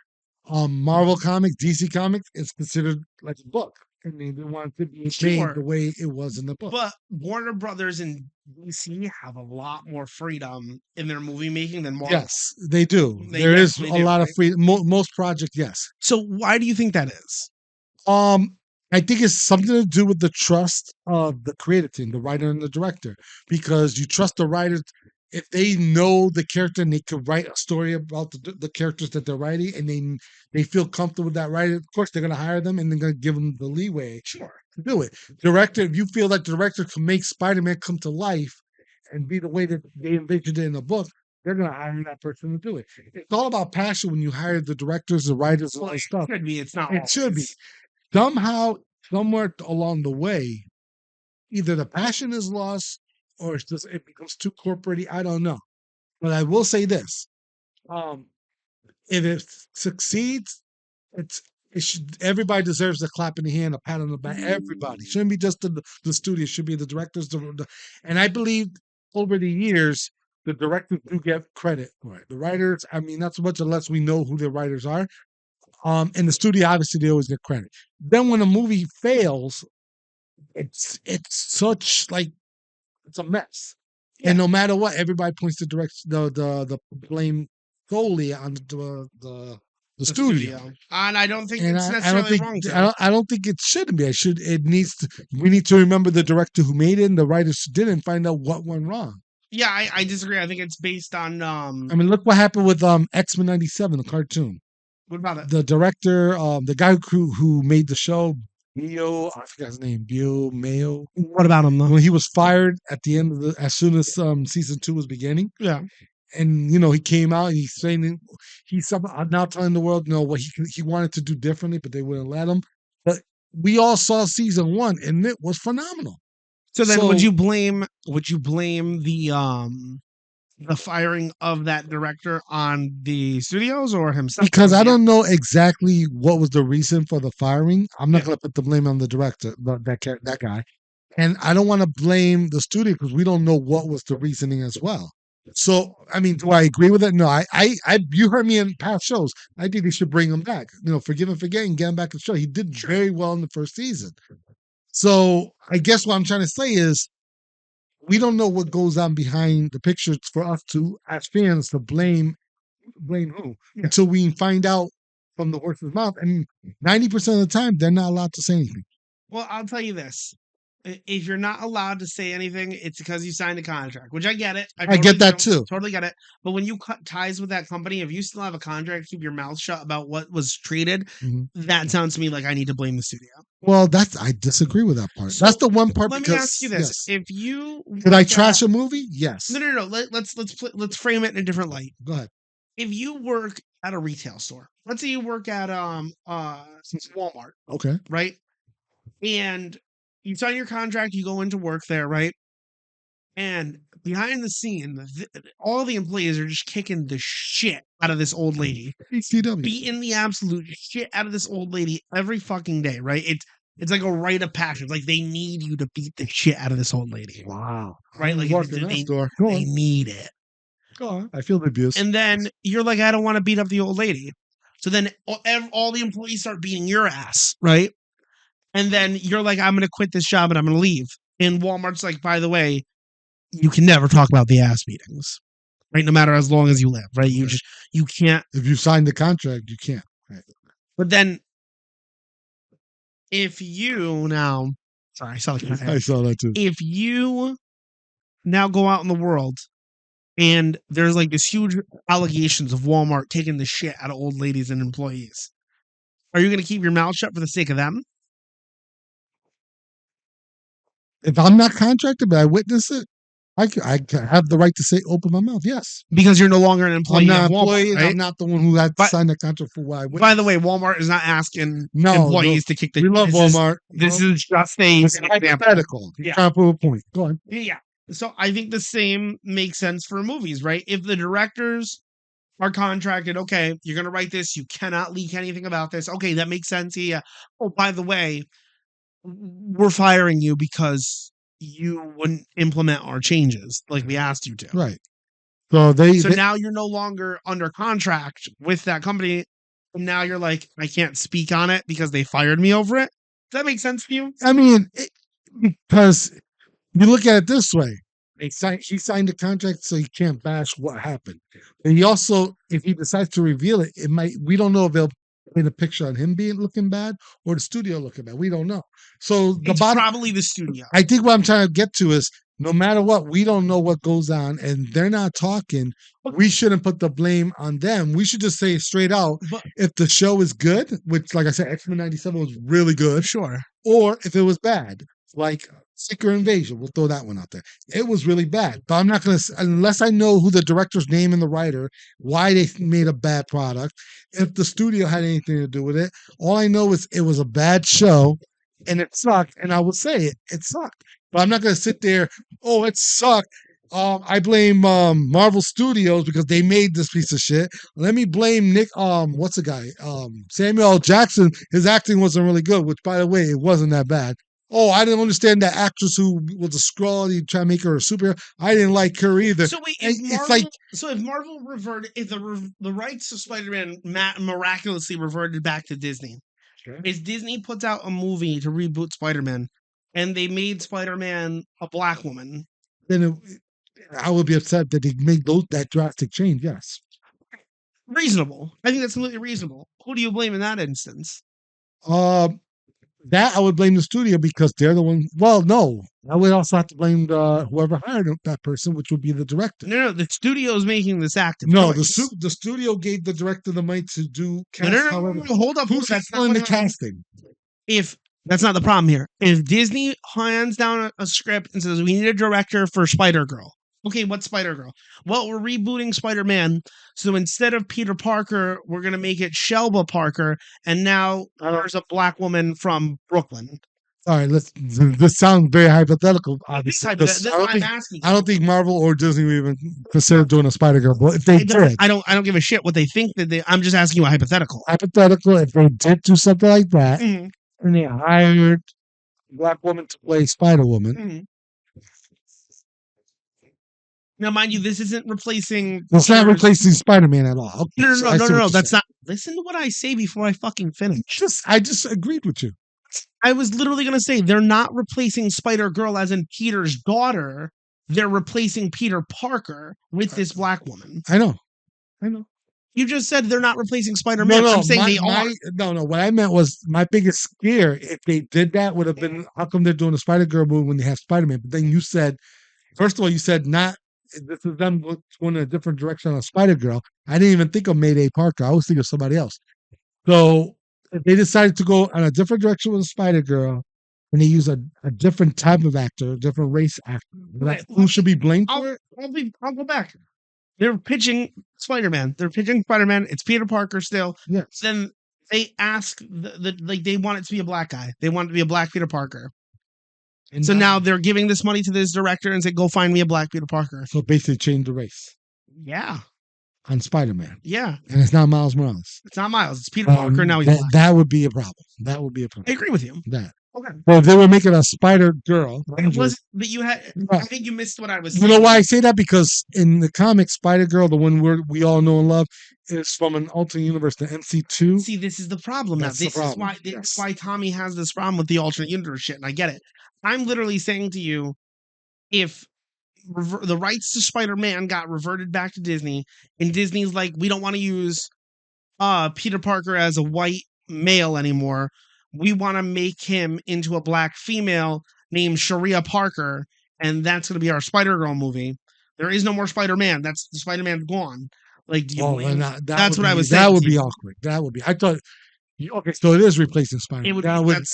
Marvel Comics, DC Comics is considered like a book, and they want it to be made the way it was in the book. But Warner Brothers and DC have a lot more freedom in their movie making than Marvel. Yes, they do. They There is a definitely do, lot of right? freedom. Most projects, yes. So why do you think that is? I think it's something to do with the trust of the creative team, the writer and the director, because you trust the writers if they know the character and they can write a story about the characters that they're writing, and they feel comfortable with that writer. Of course, they're going to hire them and they're going to give them the leeway to do it. Director, if you feel like the director can make Spider-Man come to life and be the way that they envisioned it in the book, they're going to hire that person to do it. It's all about passion when you hire the directors, the writers, and all that stuff. It should be. It's not. It should be. Somehow, somewhere along the way, either the passion is lost or it's just it becomes too corporate. I don't know. But I will say this. If it succeeds, it should everybody deserves a clap in the hand, a pat on the back. Everybody. Shouldn't be just the studio, it should be the directors. And I believe over the years, the directors do get credit for it. The writers, I mean, not so much unless we know who the writers are. In the studio, obviously, they always get credit. Then when a movie fails, it's such like it's a mess. Yeah. And no matter what, everybody points the blame solely on the studio. And I don't think it's necessarily wrong. I don't think it shouldn't be. We need to remember the director who made it and the writers who didn't, and find out what went wrong. Yeah, I disagree. I think it's based on I mean, look what happened with X-Men 97, the cartoon. What about it? The director, the guy who made the show, Bio, I forgot his name, Bio Mayo. What about him though? When he was fired at the end of as soon as season 2 was beginning. Yeah. And he came out and he's saying he's now telling the world what he wanted to do differently, but they wouldn't let him. But we all saw season 1 and it was phenomenal. So then would you blame the firing of that director on the studios or himself? Because I don't know exactly what was the reason for the firing. I'm not going to put the blame on the director, that guy. And I don't want to blame the studio because we don't know what was the reasoning as well. So, I mean, do I agree with it? No, you heard me in past shows. I think they should bring him back. Forgive and forget and get him back to the show. He did very well in the first season. So I guess what I'm trying to say is we don't know what goes on behind the pictures for us to, as fans, to blame who until we find out from the horse's mouth. And 90% of the time, they're not allowed to say anything. Well, I'll tell you this. If you're not allowed to say anything, it's because you signed a contract, which I get it. I get that too. Totally get it. But when you cut ties with that company, if you still have a contract, keep your mouth shut about what was treated, that sounds to me like I need to blame the studio. Well, I disagree with that part. So, that's the one part. Let me ask you this: If you did I trash a movie? Yes. No. Let's frame it in a different light. Go ahead. If you work at a retail store, let's say you work at Walmart. Okay. Right. And you sign your contract, you go into work there, right? And behind the scene, all the employees are just kicking the shit out of this old lady. Beating the absolute shit out of this old lady every fucking day, right? It's like a rite of passion. It's like they need you to beat the shit out of this old lady. Wow. Right? Like they need it. Go on. I feel the abuse. And then you're like, I don't want to beat up the old lady. So then all the employees start beating your ass, right? And then you're like, I'm going to quit this job and I'm going to leave. And Walmart's like, by the way, you can never talk about the ass beatings, right? No matter as long as you live, right? You can't. If you sign the contract, you can't. Right. But then if you now, sorry, I saw that too. If you now go out in the world and there's like this huge allegations of Walmart taking the shit out of old ladies and employees, are you going to keep your mouth shut for the sake of them? If I'm not contracted, but I witness it, I have the right to say open my mouth. Yes, because you're no longer an employee I'm not of an Walmart, employee, and right? I'm not the one who had to But sign the contract for why. by the way, Walmart is not asking No, employees to kick the. we love Walmart. This is just a It's example. hypothetical. You're Yeah. trying to prove a point. Go on. Yeah. So I think the same makes sense for movies, right? If the directors are contracted, okay, you're going to write this, you cannot leak anything about this. Okay, that makes sense. Yeah. Oh, by the way, we're firing you because you wouldn't implement our changes like we asked you to. Right. So So now you're no longer under contract with that company. And now you're like, I can't speak on it because they fired me over it. Does that make sense to you? I mean, because you look at it this way. He signed the contract, so he can't bash what happened. And he also, if he decides to reveal it, we don't know if they'll paint a picture on him looking bad or the studio looking bad. We don't know. So It's probably the studio. I think what I'm trying to get to is no matter what, we don't know what goes on, and they're not talking. We shouldn't put the blame on them. We should just say straight out if the show is good, which, like I said, X-Men '97 was really good, Sure. or if it was bad, like Secret Invasion. We'll throw that one out there. It was really bad, but I'm not going to, unless I know who the director's name and the writer, why they made a bad product, if the studio had anything to do with it. All I know is it was a bad show and it sucked. And I will say it sucked. But I'm not going to sit there, oh, it sucked. I blame Marvel Studios because they made this piece of shit. Let me blame Nick. What's the guy? Samuel L. Jackson. His acting wasn't really good. Which, by the way, it wasn't that bad. Oh, I didn't understand that actress who was a Skrull. You try to make her a superhero. I didn't like her either. So wait, if Marvel reverted, if the rights to Spider-Man miraculously reverted back to Disney, if Disney puts out a movie to reboot Spider-Man, and they made Spider-Man a black woman, then I would be upset that they made that drastic change. Yes, reasonable. I think that's completely reasonable. Who do you blame in that instance? That I would blame the studio because they're the one. Well, no, I would also have to blame whoever hired that person, which would be the director. No, the studio is making this active. No, choice. the studio gave the director the money to do. No, hold up. Who's handling the casting? If that's not the problem here, if Disney hands down a script and says we need a director for Spider-Girl. Okay, what's Spider-Girl? Well, we're rebooting Spider-Man, so instead of Peter Parker, we're going to make it Shelba Parker, and now there's a black woman from Brooklyn. All right, this sounds very hypothetical. Obviously, I don't think Marvel or Disney would even consider doing a Spider-Girl. But if they did, I don't give a shit what they think. I'm just asking you a hypothetical. Hypothetical, if they did do something like that, and they hired a black woman to play Spider-Woman. Mm-hmm. Now, mind you, this isn't replacing. It's not replacing Spider-Man at all. Okay, no. That's not. Listen to what I say before I fucking finish. I just agreed with you. I was literally going to say they're not replacing Spider-Girl as in Peter's daughter. They're replacing Peter Parker with this black woman. I know. You just said they're not replacing Spider-Man. I'm saying they are. No. What I meant was my biggest scare, if they did that, would have been how come they're doing a Spider-Girl movie when they have Spider-Man? But then you said, first of all, you said not. This is them going in a different direction on Spider-Girl. I didn't even think of Mayday Parker. I was thinking of somebody else. So if they decided to go in a different direction with Spider-Girl, and they use a different type of actor, a different race actor, who should be blamed for it? I'll go back. They're pitching Spider-Man. It's Peter Parker still. Yes. Then they ask they want it to be a black guy. They want it to be a black Peter Parker. And so now they're giving this money to this director and say, go find me a black Peter Parker. So basically change the race. Yeah. On Spider-Man. Yeah. And it's not Miles Morales. It's not Miles. It's Peter Parker. Now he's black. That would be a problem. I agree with you. Okay. Well, they were making a Spider-Girl. But you had. I think you missed what I was saying. You know why I say that? Because in the comics, Spider-Girl, the one we all know and love, is from an alternate universe, the MC2. See, this is the problem now. This is why Tommy has this problem with the alternate universe shit, and I get it. I'm literally saying to you, if the rights to Spider-Man got reverted back to Disney, and Disney's like, we don't want to use Peter Parker as a white male anymore. We want to make him into a black female named Sharia Parker, and that's going to be our Spider-Girl movie. There is no more Spider-Man. The Spider-Man's gone. Like, do you that's what I was saying. That would be awkward. That would be. I thought. Okay, so it is replacing Spider-Man.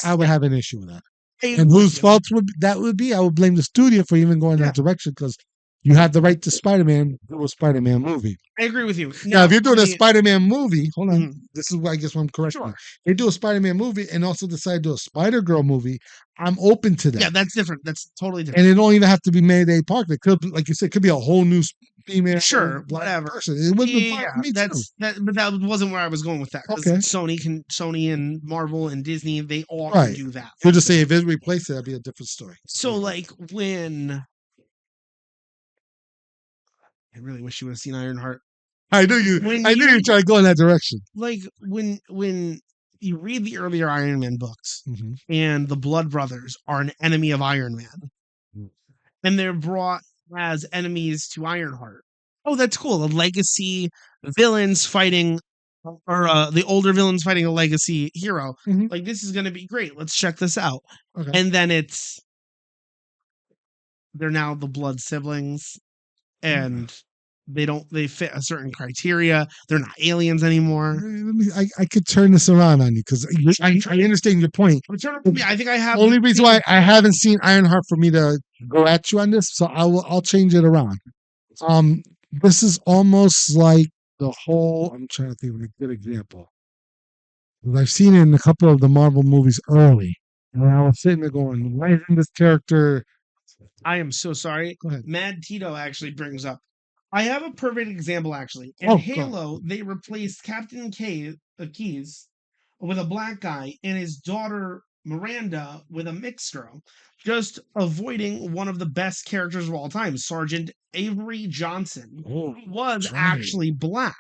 I would have an issue with that. And whose fault would that be? I would blame the studio for even going that direction because You have the right to Spider-Man, do a Spider-Man movie. I agree with you. Now, if you're doing a the- Spider-Man movie, hold on. Mhm. This is why I guess what I'm correcting. Sure. They do a Spider-Man movie and also decide to do a Spider-Girl movie. I'm open to that. Yeah, that's different. That's totally different. And it don't even have to be Mayday Park. It could, like you said, could be a whole new female Sure, black whatever. person. It would be fine Yeah, with me too. but that wasn't where I was going with that. Because Okay. Sony and Marvel and Disney, they all can Right. do that. You'll just say if it replaced it, that'd be a different story. So, like, when I really wish you would have seen Ironheart. I knew you. When I knew you you- were trying to go in that direction. Like when you read the earlier Iron Man books, Mhm. and the Blood Brothers are an enemy of Iron Man, Mm. and they're brought as enemies to Ironheart. Oh, that's cool. The legacy villains fighting, or the older villains fighting a legacy hero. Mhm. Like, this is going to be great. Let's check this out. Okay. And then they're now the blood siblings, and they fit a certain criteria. They're not aliens anymore. I could turn this around on you because I understand your point. Yeah, I think I have The only reason why I haven't seen Ironheart for me to go at you on this, so I'll change it around. This is almost like the whole. I'm trying to think of a good example. 'Cause I've seen it in a couple of the Marvel movies early, and I was sitting there going, "Why isn't this character?" I am so sorry. Go ahead. Mad Tito actually brings up. I have a perfect example actually. In Oh, go. Halo, they replaced Captain Keyes with a black guy and his daughter Miranda with a mixed girl, just avoiding one of the best characters of all time, Sergeant Avery Johnson, Oh, who was that's right. actually black.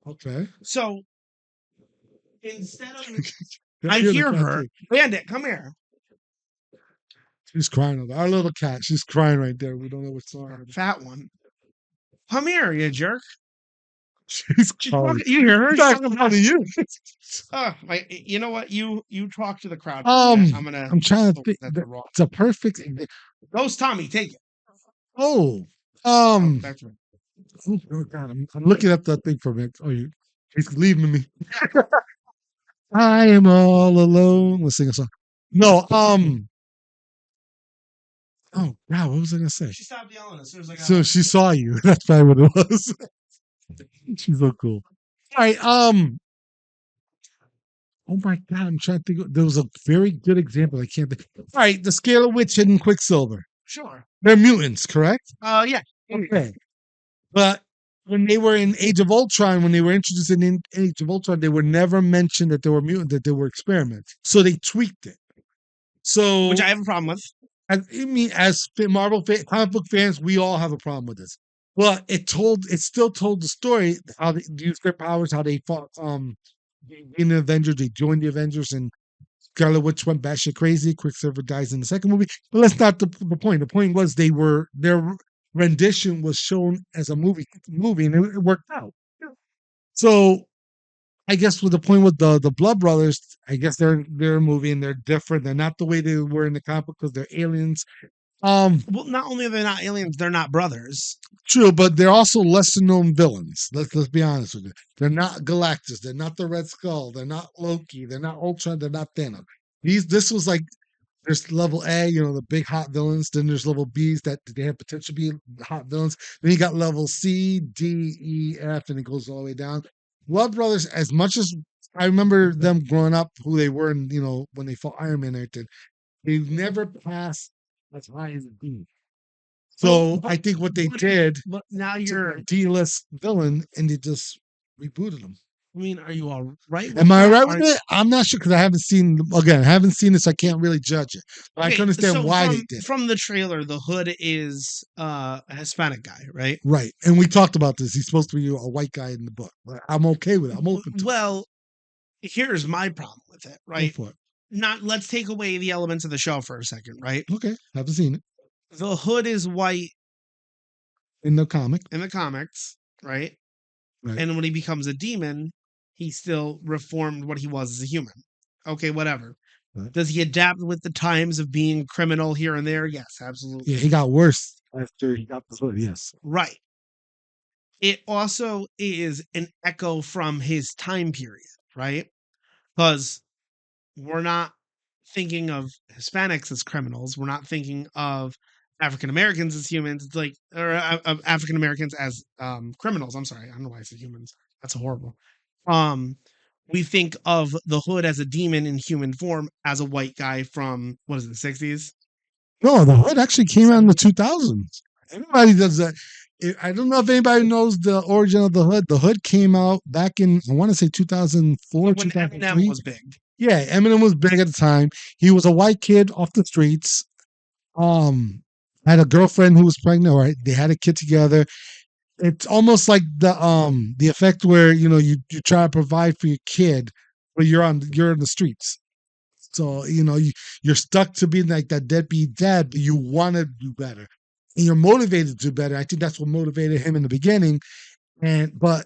Okay. So instead of Yeah, I you're the hear cat her, too. Bandit, come here. She's crying over our little cat. She's crying right there. We don't know what's wrong. Fat one. Come here, you jerk. She's She's calling. talking, you hear her? She's She's not talking about calling you. you know what? You talk to the crowd. I'm I'm trying to think. That's wrong. It's a perfect. Ghost Tommy, take it. Oh, Oh, back to me. oh God, I'm looking up that thing for a minute. Oh, he's leaving me. I am all alone. Let's sing a song. No, oh God, what was I gonna say? She stopped yelling as soon as I got So out. she saw you. That's probably what it was. She's so cool. All right. Oh my God, I'm trying to think. There was a very good example. I can't think. All right, the Scarlet Witch and Quicksilver. Sure. They're mutants, correct? Yeah. Okay. But when they were in Age of Ultron, when they were introduced in Age of Ultron, they were never mentioned that they were mutant, that they were experiments. So they tweaked it. So, Which I have a problem with. as comic book fans, we all have a problem with this. But it still told the story how they used their powers, how they fought in the Avengers. They joined the Avengers, and Scarlet Witch went batshit crazy. Quicksilver dies in the second movie, but that's not the point. The point was their rendition was shown as a movie, and it worked out. So I guess with the point with the Blood Brothers, I guess they're a movie and they're different. They're not the way they were in the comic book because they're aliens. Well, not only are they not aliens, they're not brothers. True, but they're also lesser known villains. Let's be honest with you. They're not Galactus. They're not the Red Skull. They're not Loki. They're not Ultron. They're not Thanos. This was like there's level A, the big hot villains. Then there's level Bs that they have potential to be hot villains. Then you got level C, D, E, F, and it goes all the way down. Blood Brothers, as much as I remember them growing up, who they were, and when they fought Iron Man and everything, they never passed as high as B. So I think what they did, But now took you're. a D-list villain, and they just rebooted them. I mean, are you all right? with Am I that? right with it? I'm not sure because I haven't seen this. I can't really judge it. But I Okay, can understand so why from, they did. From the trailer, the Hood is a Hispanic guy, right? Right. And we talked about this. He's supposed to be a white guy in the book. But I'm okay with it. I'm open to it. Well, here's my problem with it, Go right? for it. Let's take away the elements of the show for a second, right? Okay. Haven't seen it The Hood is white in the comic. in the comics, right? Right. And when he becomes a demon, he still reformed what he was as a human. Okay, whatever. Right. Does he adapt with the times of being a criminal here and there? Yes, absolutely. Yeah, he got worse after he got the hood. Yes. Right. It also is an echo from his time period, right? Because we're not thinking of Hispanics as criminals. We're not thinking of African Americans as humans. It's like, or African Americans as criminals. I'm sorry, I don't know why I said humans. That's horrible. Um, we think of the Hood as a demon in human form as a white guy from what is it, the 60s? No, the Hood actually came out in the 2000s. Everybody does that. I don't know if anybody knows the origin of the Hood. The Hood came out back in, I want to say 2004, When Eminem 2003. was big. Yeah, Eminem was big at the time. He was a white kid off the streets. Had a girlfriend who was pregnant. Right, they had a kid together. It's almost like the effect where you try to provide for your kid, but you're in the streets. So you're stuck to being like that deadbeat dad, but you want to do better, and you're motivated to do better. I think that's what motivated him in the beginning. But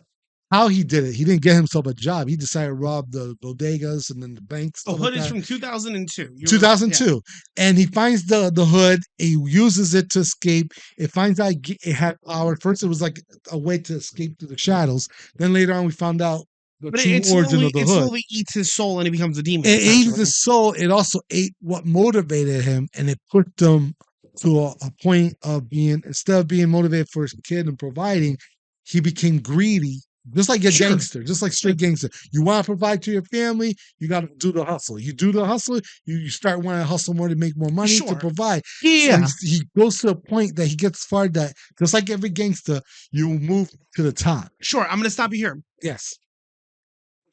how he did it, he didn't get himself a job. He decided to rob the bodegas and then the banks, The stuff like Hood is that. from 2002. 2002, and he finds the hood. He uses it to escape. It finds out it had power. First, it was like a way to escape through the shadows. Then later on, we found out the But true origin of the it hood. slowly eats his soul and he becomes a demon. It ate his soul. It also ate what motivated him, and it pushed him to a point of being, instead of being motivated for his kid and providing, he became greedy. Just like a gangster, just like straight gangster. You want to provide to your family, you got to do the hustle. You do the hustle, you start wanting to hustle more to make more money to provide. Yeah. So he goes to a point that he gets far that, just like every gangster, you move to the top. Sure, I'm going to stop you here. Yes.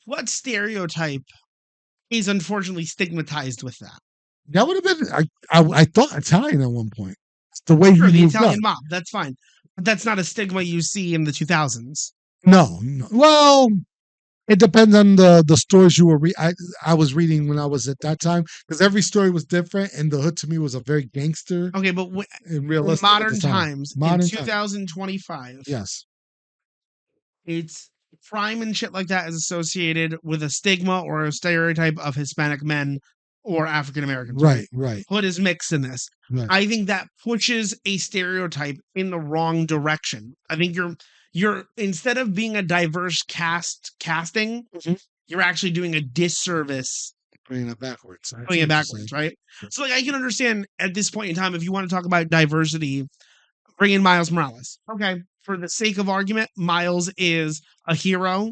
What stereotype is unfortunately stigmatized with that? That would have been, I thought Italian at one point. It's the way Sure, he the moved Italian up. mob. That's fine. But that's not a stigma you see in the 2000s. No. Well, it depends on the stories you were I was reading when I was at that time, because every story was different, and the hood to me was a very gangster Okay, but and in realistic at modern the time. times, Modern in time. 2025, Yes. it's crime and shit like that is associated with a stigma or a stereotype of Hispanic men or African Americans. Right. Hood is mixed in this. Right. I think that pushes a stereotype in the wrong direction. I think you're instead of being a diverse casting, you're actually doing a disservice. Bringing it backwards. Right? So like I can understand at this point in time, if you want to talk about diversity, bring in Miles Morales. Okay. For the sake of argument, Miles is a hero.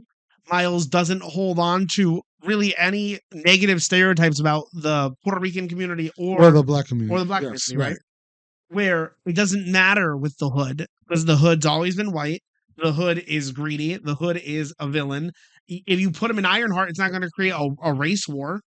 Miles doesn't hold on to really any negative stereotypes about the Puerto Rican community or the black community. Or the black community, right? Where it doesn't matter with the hood, because the hood's always been white. The hood is greedy. The hood is a villain. If you put him in Ironheart, it's not going to create a race war.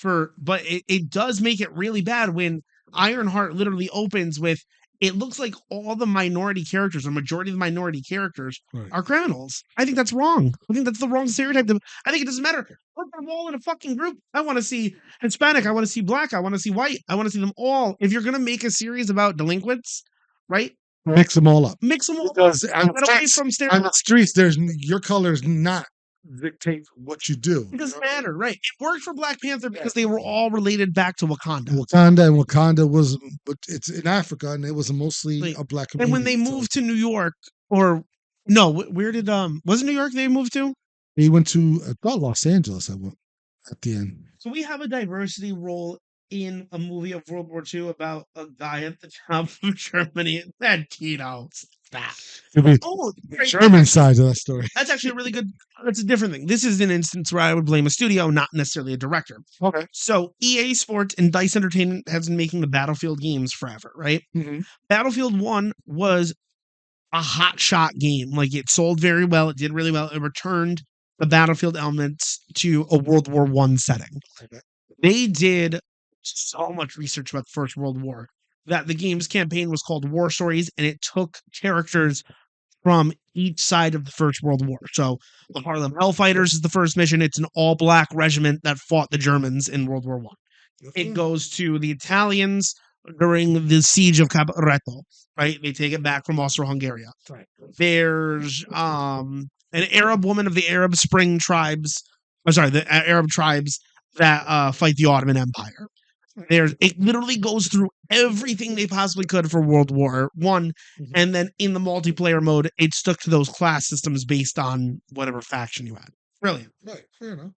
But it does make it really bad when Ironheart literally opens with, it looks like all the minority characters, or majority of the minority characters, are criminals. I think that's wrong. I think that's the wrong stereotype. I think it doesn't matter. Put them all in a fucking group. I want to see Hispanic. I want to see black. I want to see white. I want to see them all. If you're going to make a series about delinquents, right? Mix them all up. Mix them all up. Because on the streets, your color is not dictate what you do. It doesn't matter, right? It worked for Black Panther because they were all related back to Wakanda. Wakanda was, but it's in Africa, and it was mostly a black community. And when they moved to New York, or no, where did was it New York they moved to? They went to, I thought, Los Angeles at the end. So we have a diversity role in a movie of World War II about a guy at the top of Germany. That Tito. German side of that story. That's actually a really good. That's a different thing. This is an instance where I would blame a studio, not necessarily a director. Okay. So EA Sports and Dice Entertainment has been making the Battlefield games forever, right? Mm-hmm. Battlefield 1 was a hot shot game. Like, it sold very well. It did really well. It returned the Battlefield elements to a World War I setting. Okay. They did so much research about the First World War that the game's campaign was called War Stories, and it took characters from each side of the First World War. So the Harlem Hellfighters is the first mission. It's an all-black regiment that fought the Germans in World War I. It goes to the Italians during the siege of Caporetto, right? They take it back from Austro-Hungary. Right. There's an Arab woman of the Arab Spring tribes. The Arab tribes that fight the Ottoman Empire. It literally goes through everything they possibly could for World War I, and then in the multiplayer mode, it stuck to those class systems based on whatever faction you had. Brilliant. Right, fair enough.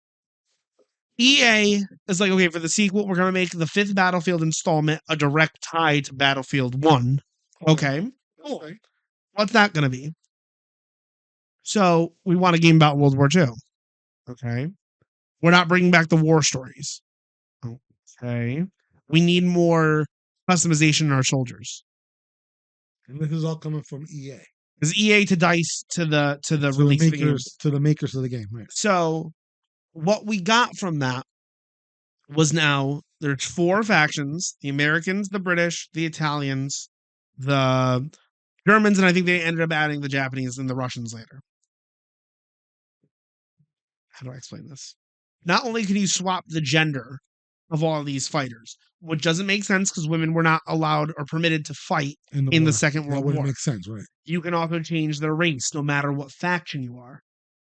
EA is like, okay, for the sequel, we're going to make the 5th Battlefield installment a direct tie to Battlefield 1. Okay. Cool. Okay. What's that going to be? So we want a game about World War II. Okay. We're not bringing back the war stories. Okay. We need more customization in our soldiers. And this is all coming from EA. Because EA to DICE to the release of the game. To the makers of the game, right? So what we got from that was now there's 4 factions: the Americans, the British, the Italians, the Germans, and I think they ended up adding the Japanese and the Russians later. How do I explain this? Not only can you swap the gender of all of these fighters, which doesn't make sense because women were not allowed or permitted to fight in the Second World War. That wouldn't make sense, right? You can also change their race no matter what faction you are.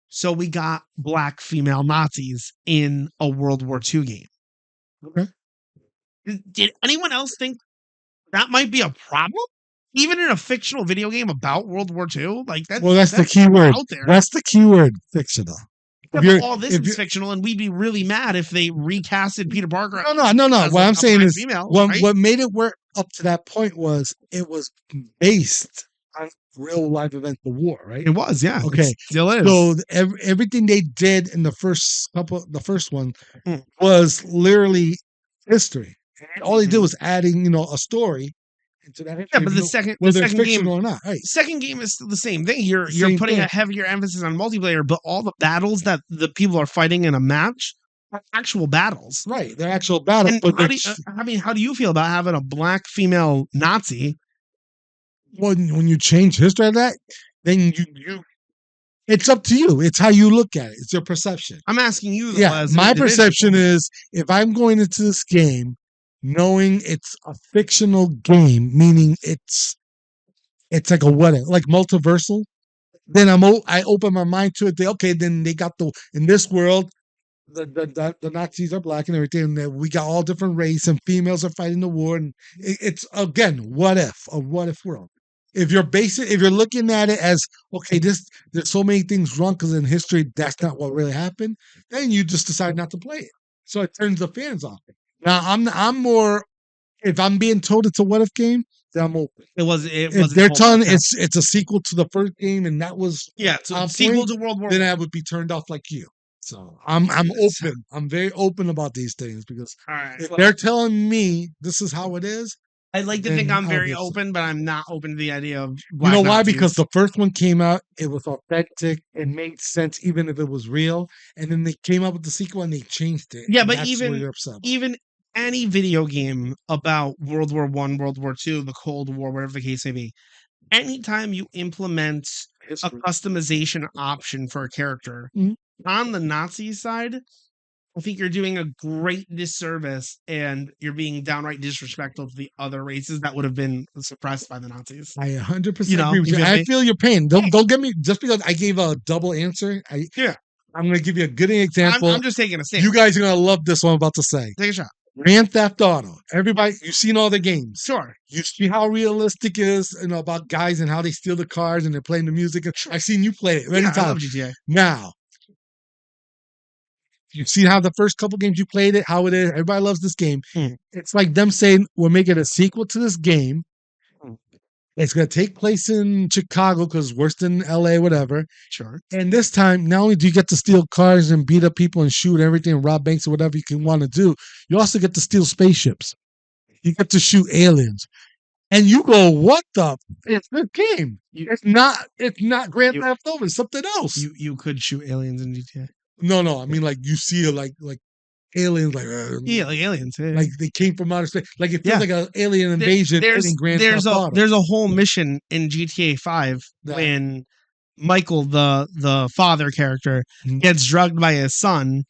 So we got black female Nazis in a World War II game. Okay. Did anyone else think that might be a problem? Even in a fictional video game about World War II? Like that's the key word. Out there. That's the key word, fictional. Yeah, all this is fictional, and we'd be really mad if they recasted Peter Parker. No. What I'm saying is, what made it work up to that point was it was based on real life events of war, right? It was, yeah. Okay, it still is. So everything they did in the first one, was literally history. All they did was adding, a story into that. Yeah, but the second game or not, right? The second game is still the same thing. You're putting a heavier emphasis on multiplayer, but all the battles that the people are fighting in a match are actual battles. Right, they're actual battles. And how do you feel about having a black female Nazi? When you change history of that, then you it's up to you. It's how you look at it. It's your perception. I'm asking you. My perception is if I'm going into this game knowing it's a fictional game, meaning it's like a what, like multiversal, then I open my mind to it. Then they got in this world, the Nazis are black and everything. And we got all different race and females are fighting the war. And it's again, what if world. If you're looking at it as, okay, there's so many things wrong because in history, that's not what really happened, then you just decide not to play it. So it turns the fans off. Now, I'm more, if I'm being told it's a what if game, then I'm open. If they're telling it's a sequel to the first game and that was a sequel to World War, then I would be turned off like you. So I'm open. I'm very open about these things because if they're telling me this is how it is, I'd like to think I'm very open, but I'm not open to the idea of black why? Nazis. Because the first one came out, it was authentic, it made sense even if it was real, and then they came up with the sequel and they changed it. Yeah, but even any video game about World War I, World War II, the Cold War, whatever the case may be, anytime you implement a customization option for a character on the Nazi side, I think you're doing a great disservice and you're being downright disrespectful to the other races that would have been suppressed by the Nazis. I 100% agree with you. I feel your pain. Don't get me, just because I gave a double answer. I'm going to give you a good example. I'm just taking a stand. You guys are going to love this one I'm about to say. Take a shot. Grand Theft Auto. Everybody, you've seen all the games. Sure. You see how realistic it is, about guys and how they steal the cars and they're playing the music. I've seen you play it many times. I love GTA. Now, you see how the first couple games you played it, how it is. Everybody loves this game. It's like them saying, we're making a sequel to this game. It's going to take place in Chicago because worse than LA, whatever. Sure. And this time, not only do you get to steal cars and beat up people and shoot everything and rob banks or whatever you can want to do, you also get to steal spaceships. You get to shoot aliens. And you go, what the? It's this game. It's not Grand Theft Auto. It's something else. You could shoot aliens in GTA. No. I mean, like you see like aliens, like aliens, like they came from outer space. Like it feels like an alien invasion in Grand Theft Auto. There's a whole mission in GTA 5 when Michael, the father character, gets drugged by his son,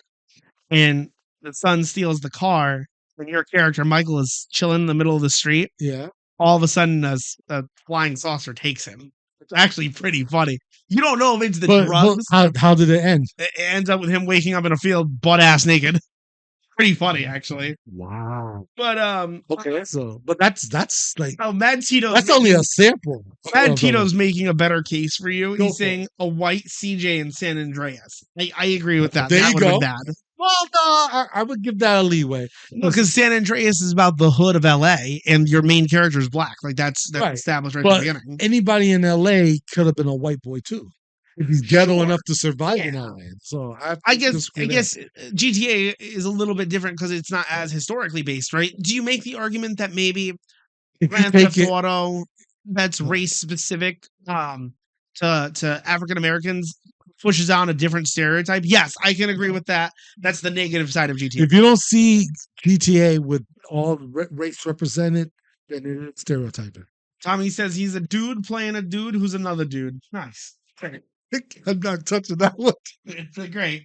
and the son steals the car. And your character Michael is chilling in the middle of the street. Yeah. All of a sudden, a flying saucer takes him. It's actually pretty funny. You don't know if it's the drugs. How did it end? It ends up with him waking up in a field, butt ass naked. Pretty funny, actually. Wow. But okay, but that's like Mad Tito's. That's only a sample. Mad Tito's making a better case for you. He's saying a white CJ in San Andreas. I agree with that. There that you go. Bad. Well, no, I would give that a leeway. Because San Andreas is about the hood of LA and your main character is black. Like that's Right. established right at the But beginning. anybody in LA could have been a white boy too. If he's ghetto Sure. enough to survive in Yeah. LA. So I I guess disagree there. GTA is a little bit different because it's not as historically based, right? Do you make the argument that maybe If you Grand take Theft it, Auto that's race specific to African Americans pushes down a different stereotype? Yes, I can agree with that. That's the negative side of GTA. if you don't see GTA with all race represented, then it is stereotyping. Tommy says he's a dude playing a dude who's another dude. Nice. Great. I'm not touching that one. It's great.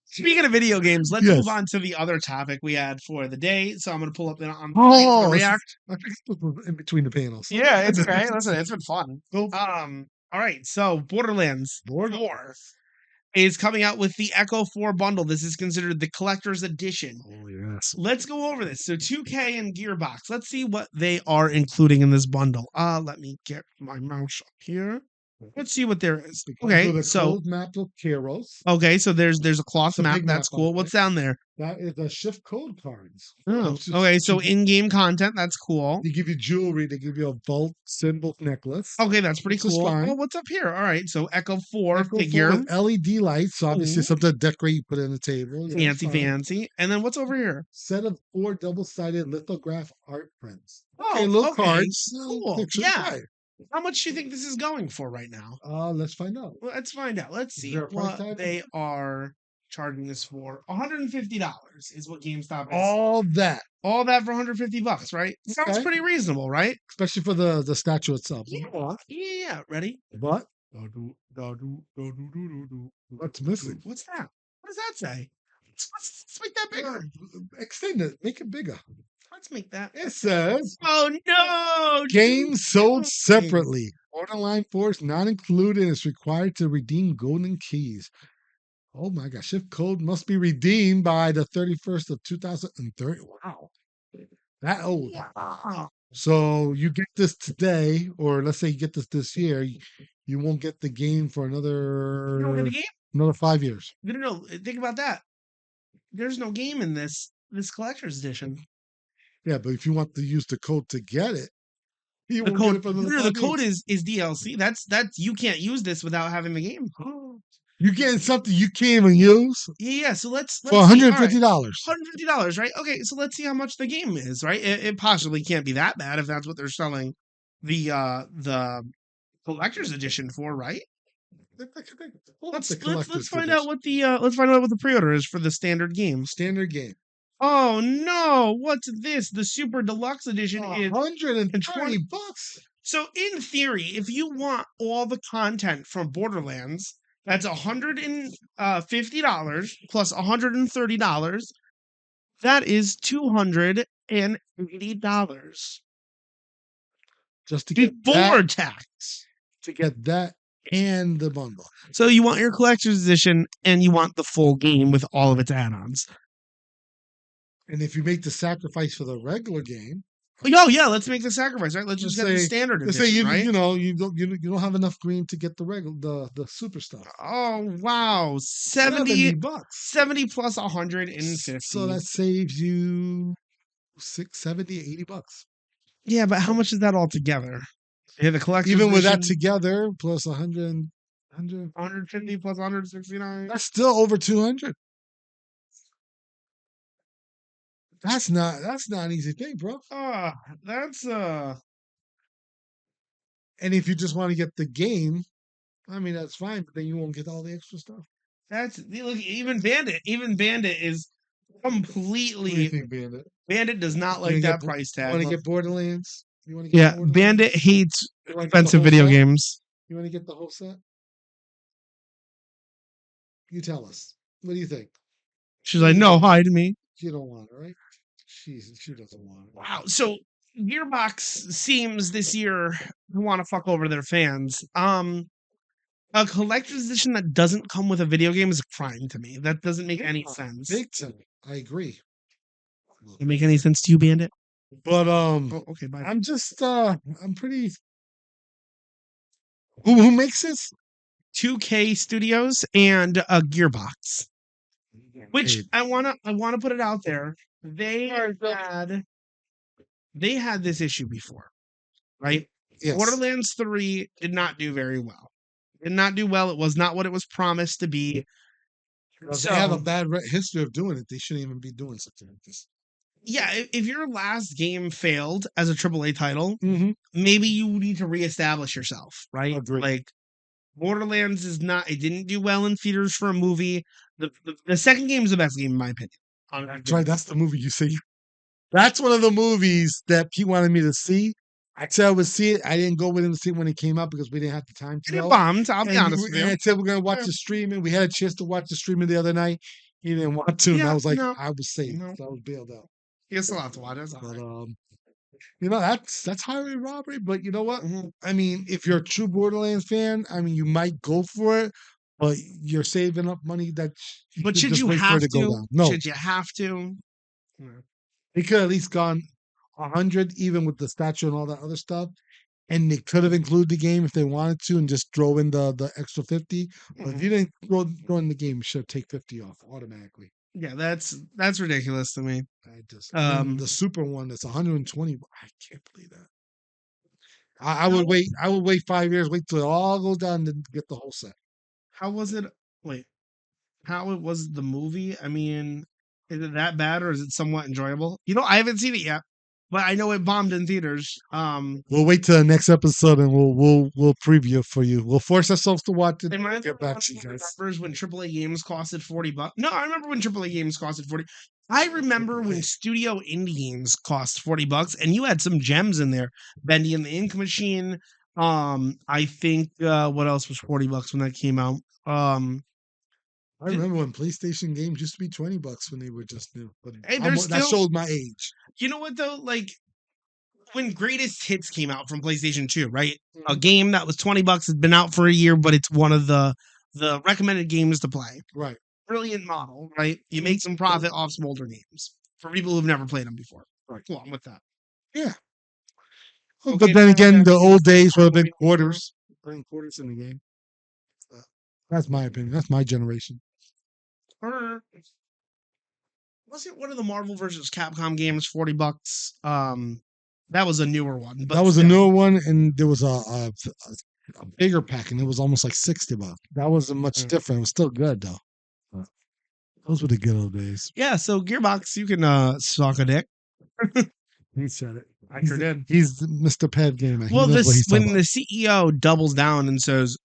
Speaking of video games, let's Yes. move on to the other topic we had for the day. So I'm going to pull up the on Oh, React. I think this was in between the panels. Yeah, it's great. Listen, it's been fun. Cool. All right. So Borderlands 4 is coming out with the Echo 4 bundle. This is considered the collector's edition. Oh, yes. Let's go over this. So 2K and Gearbox. Let's see what they are including in this bundle. Let me get my mouse up here. Let's see what there is. Okay, so map of Kairos. okay, so there's a cloth It's a map. big That's map, by cool. the What's down there? That is the shift code cards. Oh, okay, so in-game content. That's cool. They give you jewelry. They give you a vault symbol necklace. Okay, that's pretty Which is cool. fine. Oh, what's up here? All right, so Echo 4 Echo figure. with LED lights. So obviously Ooh. something to decorate. You put it on the table. Yeah, Fancy, fancy. And then what's over here? Set of 4 double-sided lithograph art prints. Oh, Okay, little okay, cards. cool. Pictures. Yeah. Right. How much do you think this is going for right now? Let's find out. Let's find out. Let's Is see there a price what tag? they are charging this for. $150 is what GameStop is. All that, All that for $150, right? Sounds Okay. pretty reasonable, right? especially for the statue itself. Yeah. Ready? But what's missing? What's that? What does that say? Let's make that bigger. Extend it. Make it bigger. Let's make that. It says Oh no! games sold no. separately. Borderline 4 is not included and is required to redeem golden keys. Oh my gosh. Shift code must be redeemed by the 31st of 2030. Wow. That old. Yeah. So you get this today, or let's say you get this year, you won't get the game for You don't get another the game? another 5 years. No. Think about that. There's no game in this collector's edition. Yeah, but if you want to use the code to get it, you The won't get code, it for another the 5 code years. is DLC. That's you can't use this without having the game. You're getting something you can't even use Yeah. So let's for see. All right. $150. $150, right? Okay, so let's see how much the game is, right? It possibly can't be that bad if that's what they're selling the collector's edition for, right? Let's find out what the pre-order is for the standard game. Standard game. Oh no, what's this? The super deluxe edition is $120. so in theory, if you want all the content from Borderlands, that's $150 plus $130. That is $280 Just to get before that, tax. to get that and the bundle. So you want your collector's edition and you want the full game with all of its add-ons. And if you make the sacrifice for the regular game, Oh yeah, let's make the sacrifice, right? Let's just get the standard let's edition, say right? you don't have enough green to get the regular the super stuff. Oh wow, 70 bucks. 70 plus 150. So that saves you 70, 80 bucks. Yeah, but how much is that all together? Yeah, the collector's Even with that edition, together, plus 100, 150 plus 169. that's still over 200. That's not an easy thing, bro. That's And if you just want to get the game, I mean that's fine, but then you won't get all the extra stuff. look, even Bandit is What do you completely think, Bandit? Bandit does not You like wanna that get- price You tag. want to Look. get Borderlands? You want to get Yeah, Borderlands? Bandit hates You wanna get the expensive whole video set? games. You want to get the whole set? You tell us. What do you think? She's like, no, hide me. She don't want it, right? She doesn't want it. Wow. So Gearbox seems this year to want to fuck over their fans. A collector's edition that doesn't come with a video game is a crime to me. That doesn't make any sense. Big time. I agree. Does it make any sense to you, Bandit? But Oh, okay, bye. I'm just I'm pretty. Who makes this? 2K Studios and Gearbox. Which I wanna put it out there. They had this issue before, right? Yes. Borderlands 3 did not do very well. Did not do well. It was not what it was promised to be. They have a bad history of doing it. They shouldn't even be doing something like this. Yeah, if your last game failed as a AAA title, Mm-hmm. maybe you need to reestablish yourself, right? Agreed. Like Borderlands it didn't do well in theaters for a movie. The second game is the best game in my opinion. That's right. That's the movie you see. That's one of the movies that Pete wanted me to see. I said I would see it. I didn't go with him to see it when it came out because we didn't have the time to It go. bombed, I'll be And, honest with and you. I said we're gonna watch the streaming. We had a chance to watch the streaming the other night. He didn't want to, and I Yeah, was like, no, I was safe. no. So I was bailed out. You still have to watch it. It's all But right. that's highway robbery. But you know what? Mhm. I mean, if you're a true Borderlands fan, I mean, you might go for it, but you're saving up money that you But should should just you wait for have it to go to? down. No, Should you have to? No. they could at least gone 100, even with the statue and all that other stuff. And they could have included the game if they wanted to, and just throw in the extra 50. But if you didn't throw in the game, you should take 50 off automatically. Yeah, that's ridiculous to me. The super one that's 120. I can't believe that. I would wait. I would wait 5 years. Wait till it all goes down and get the whole set. How was it? Wait, how it was the movie? I mean, is it that bad or is it somewhat enjoyable? I haven't seen it yet, but I know it bombed in theaters. We'll wait till the next episode and we'll preview it for you. We'll force ourselves to watch it. Am I Get back to you guys. remembers when AAA games costed $40? No, I remember when AAA games costed 40. I remember when studio indie games cost $40, and you had some gems in there. Bendy and the Ink Machine. I think what else was $40 when that came out? I remember when PlayStation games used to be $20 when they were just new. But Hey, that showed my age. You know what though? Like when Greatest Hits came out from PlayStation 2, right? A game that was $20 has been out for a year, but it's one of the recommended games to play. Right. Brilliant model, right? You make some profit off some older games for people who've never played them before. Right. Cool, I'm with that. Yeah. Okay, but then again, the old days would have been quarters. Putting quarters in the game. That's my opinion. That's my generation. Wasn't one of the Marvel versus Capcom games $40? That was a newer one. But that was still. a newer one, and there was a bigger pack, and it was almost like $60. That wasn't much different. It was still good though. Those were the good old days. Yeah, so Gearbox, you can suck a dick. He said it. I sure did. He's Mr. Pad Gamer. Well, when the CEO doubles down and says,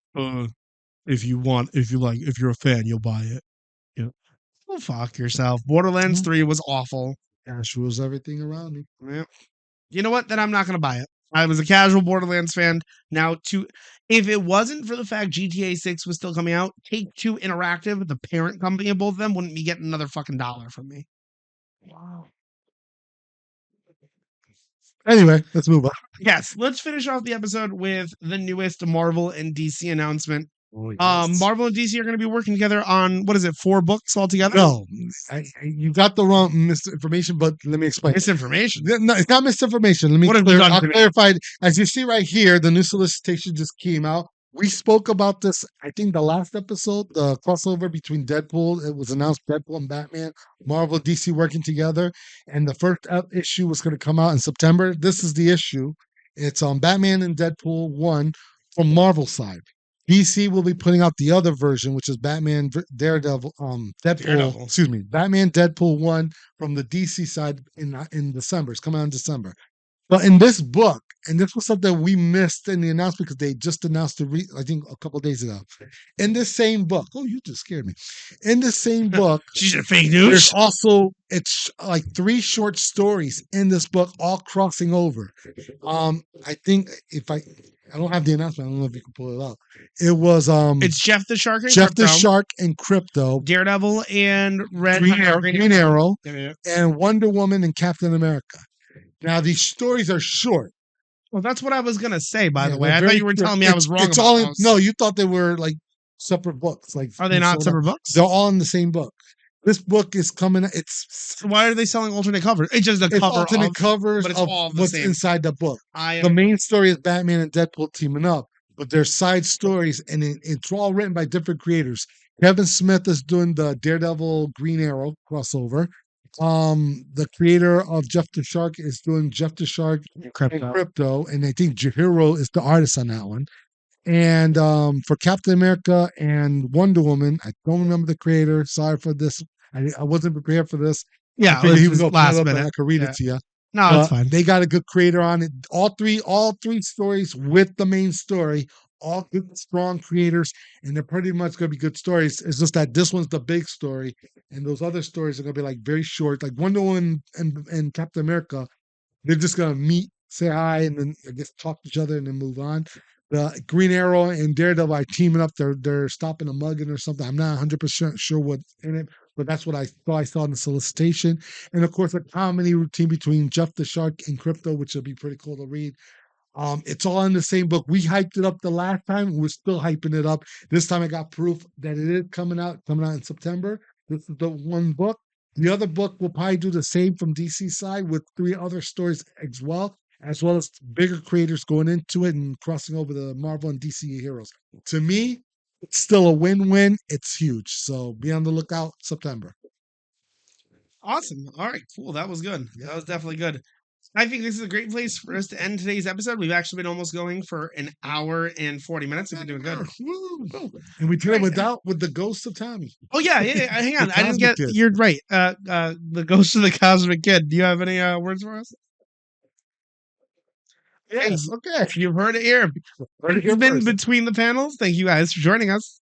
if you're a fan, you'll buy it. Well, fuck yourself. Borderlands 3 was awful. Cash rules everything around me. Yeah. You know what? Then I'm not going to buy it. I was a casual Borderlands fan. Now, if it wasn't for the fact GTA 6 was still coming out, Take-Two Interactive, the parent company of both of them, wouldn't be getting another fucking dollar from me. Wow. Anyway, let's move on. Yes, let's finish off the episode with the newest Marvel and DC announcement. Oh, yes. Marvel and DC are going to be working together on, 4 books altogether? No, you got the wrong misinformation, but let me explain. Misinformation? No, it's not misinformation. Let me I'll clarify. As you see right here, the new solicitation just came out. We spoke about this, I think, the last episode, the crossover between Deadpool. It was announced Deadpool and Batman, Marvel, DC working together. And the first issue was going to come out in September. This is the issue. It's on Batman and Deadpool 1 from Marvel side. DC will be putting out the other version, which is Batman Daredevil, Batman Deadpool 1 from the DC side in December. It's coming out in December. But in this book, and this was something we missed in the announcement because they just announced it, I think, a couple of days ago. In this same book, you just scared me. In this same book, she's a fake news. There's also it's like 3 short stories in this book, all crossing over. I think if I don't have the announcement, I don't know if you can pull it up. It was it's Jeff the Shark and Jeff Crypto, the Shark and Crypto, Daredevil and Green Arrow, and Wonder Woman and Captain America. Now, these stories are short. Well, that's what I was going to say, by the way. I thought you were telling me I was wrong No, you thought they were like separate books. Like, are they not separate books? They're all in the same book. This book is coming. So why are they selling alternate covers? It's just alternate covers but it's of all what's same. Inside the book. The main story is Batman and Deadpool teaming up, but there's side stories, and it's all written by different creators. Kevin Smith is doing the Daredevil Green Arrow crossover. The creator of Jeff the Shark is doing Jeff the Shark and Crypto. Crypto, and I think Jahiro is the artist on that one. And for Captain America and Wonder Woman, I don't remember the creator. Sorry for this. I wasn't prepared for this. I Yeah, it figured was he was just going to pull it last up and minute. I could read it Yeah. to you. No, it's But fine. they got a good creator on it. All three stories with the main story, all good, strong creators, and they're pretty much going to be good stories. It's just that this one's the big story, and those other stories are going to be like very short. Like Wonder Woman and Captain America, they're just gonna meet, say hi, and then I guess talk to each other and then move on. The Green Arrow and Daredevil are teaming up. They're stopping a mugging or something. I'm not 100% sure what's in it, but that's what I thought I saw in the solicitation. And of course, a comedy routine between Jeff the Shark and Crypto, which will be pretty cool to read. It's all in the same book. We hyped it up the last time. We're still hyping it up. This time I got proof that it is coming out in September. This is the one book. The other book will probably do the same from DC side with 3 other stories as well as bigger creators going into it and crossing over the Marvel and DC heroes. To me, it's still a win-win. It's huge. So be on the lookout September. Awesome. All right, cool. That was good. Yeah. That was definitely good. I think this is a great place for us to end today's episode. We've actually been almost going for an hour and 40 minutes. We've been doing good. Woo. Cool. And we did All it right. with the ghost of Tommy. Oh yeah. Hang The on. I didn't Cosmic get. Kid. You're right. The Ghost of the Cosmic Kid. Do you have any words for us? Hey, Yes, okay. you've heard it here. Heard it here You've been first. between the panels. Thank you guys for joining us.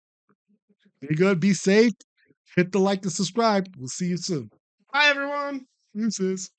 Be good, be safe. Hit the like and subscribe. We'll see you soon. Bye, everyone. Deuces.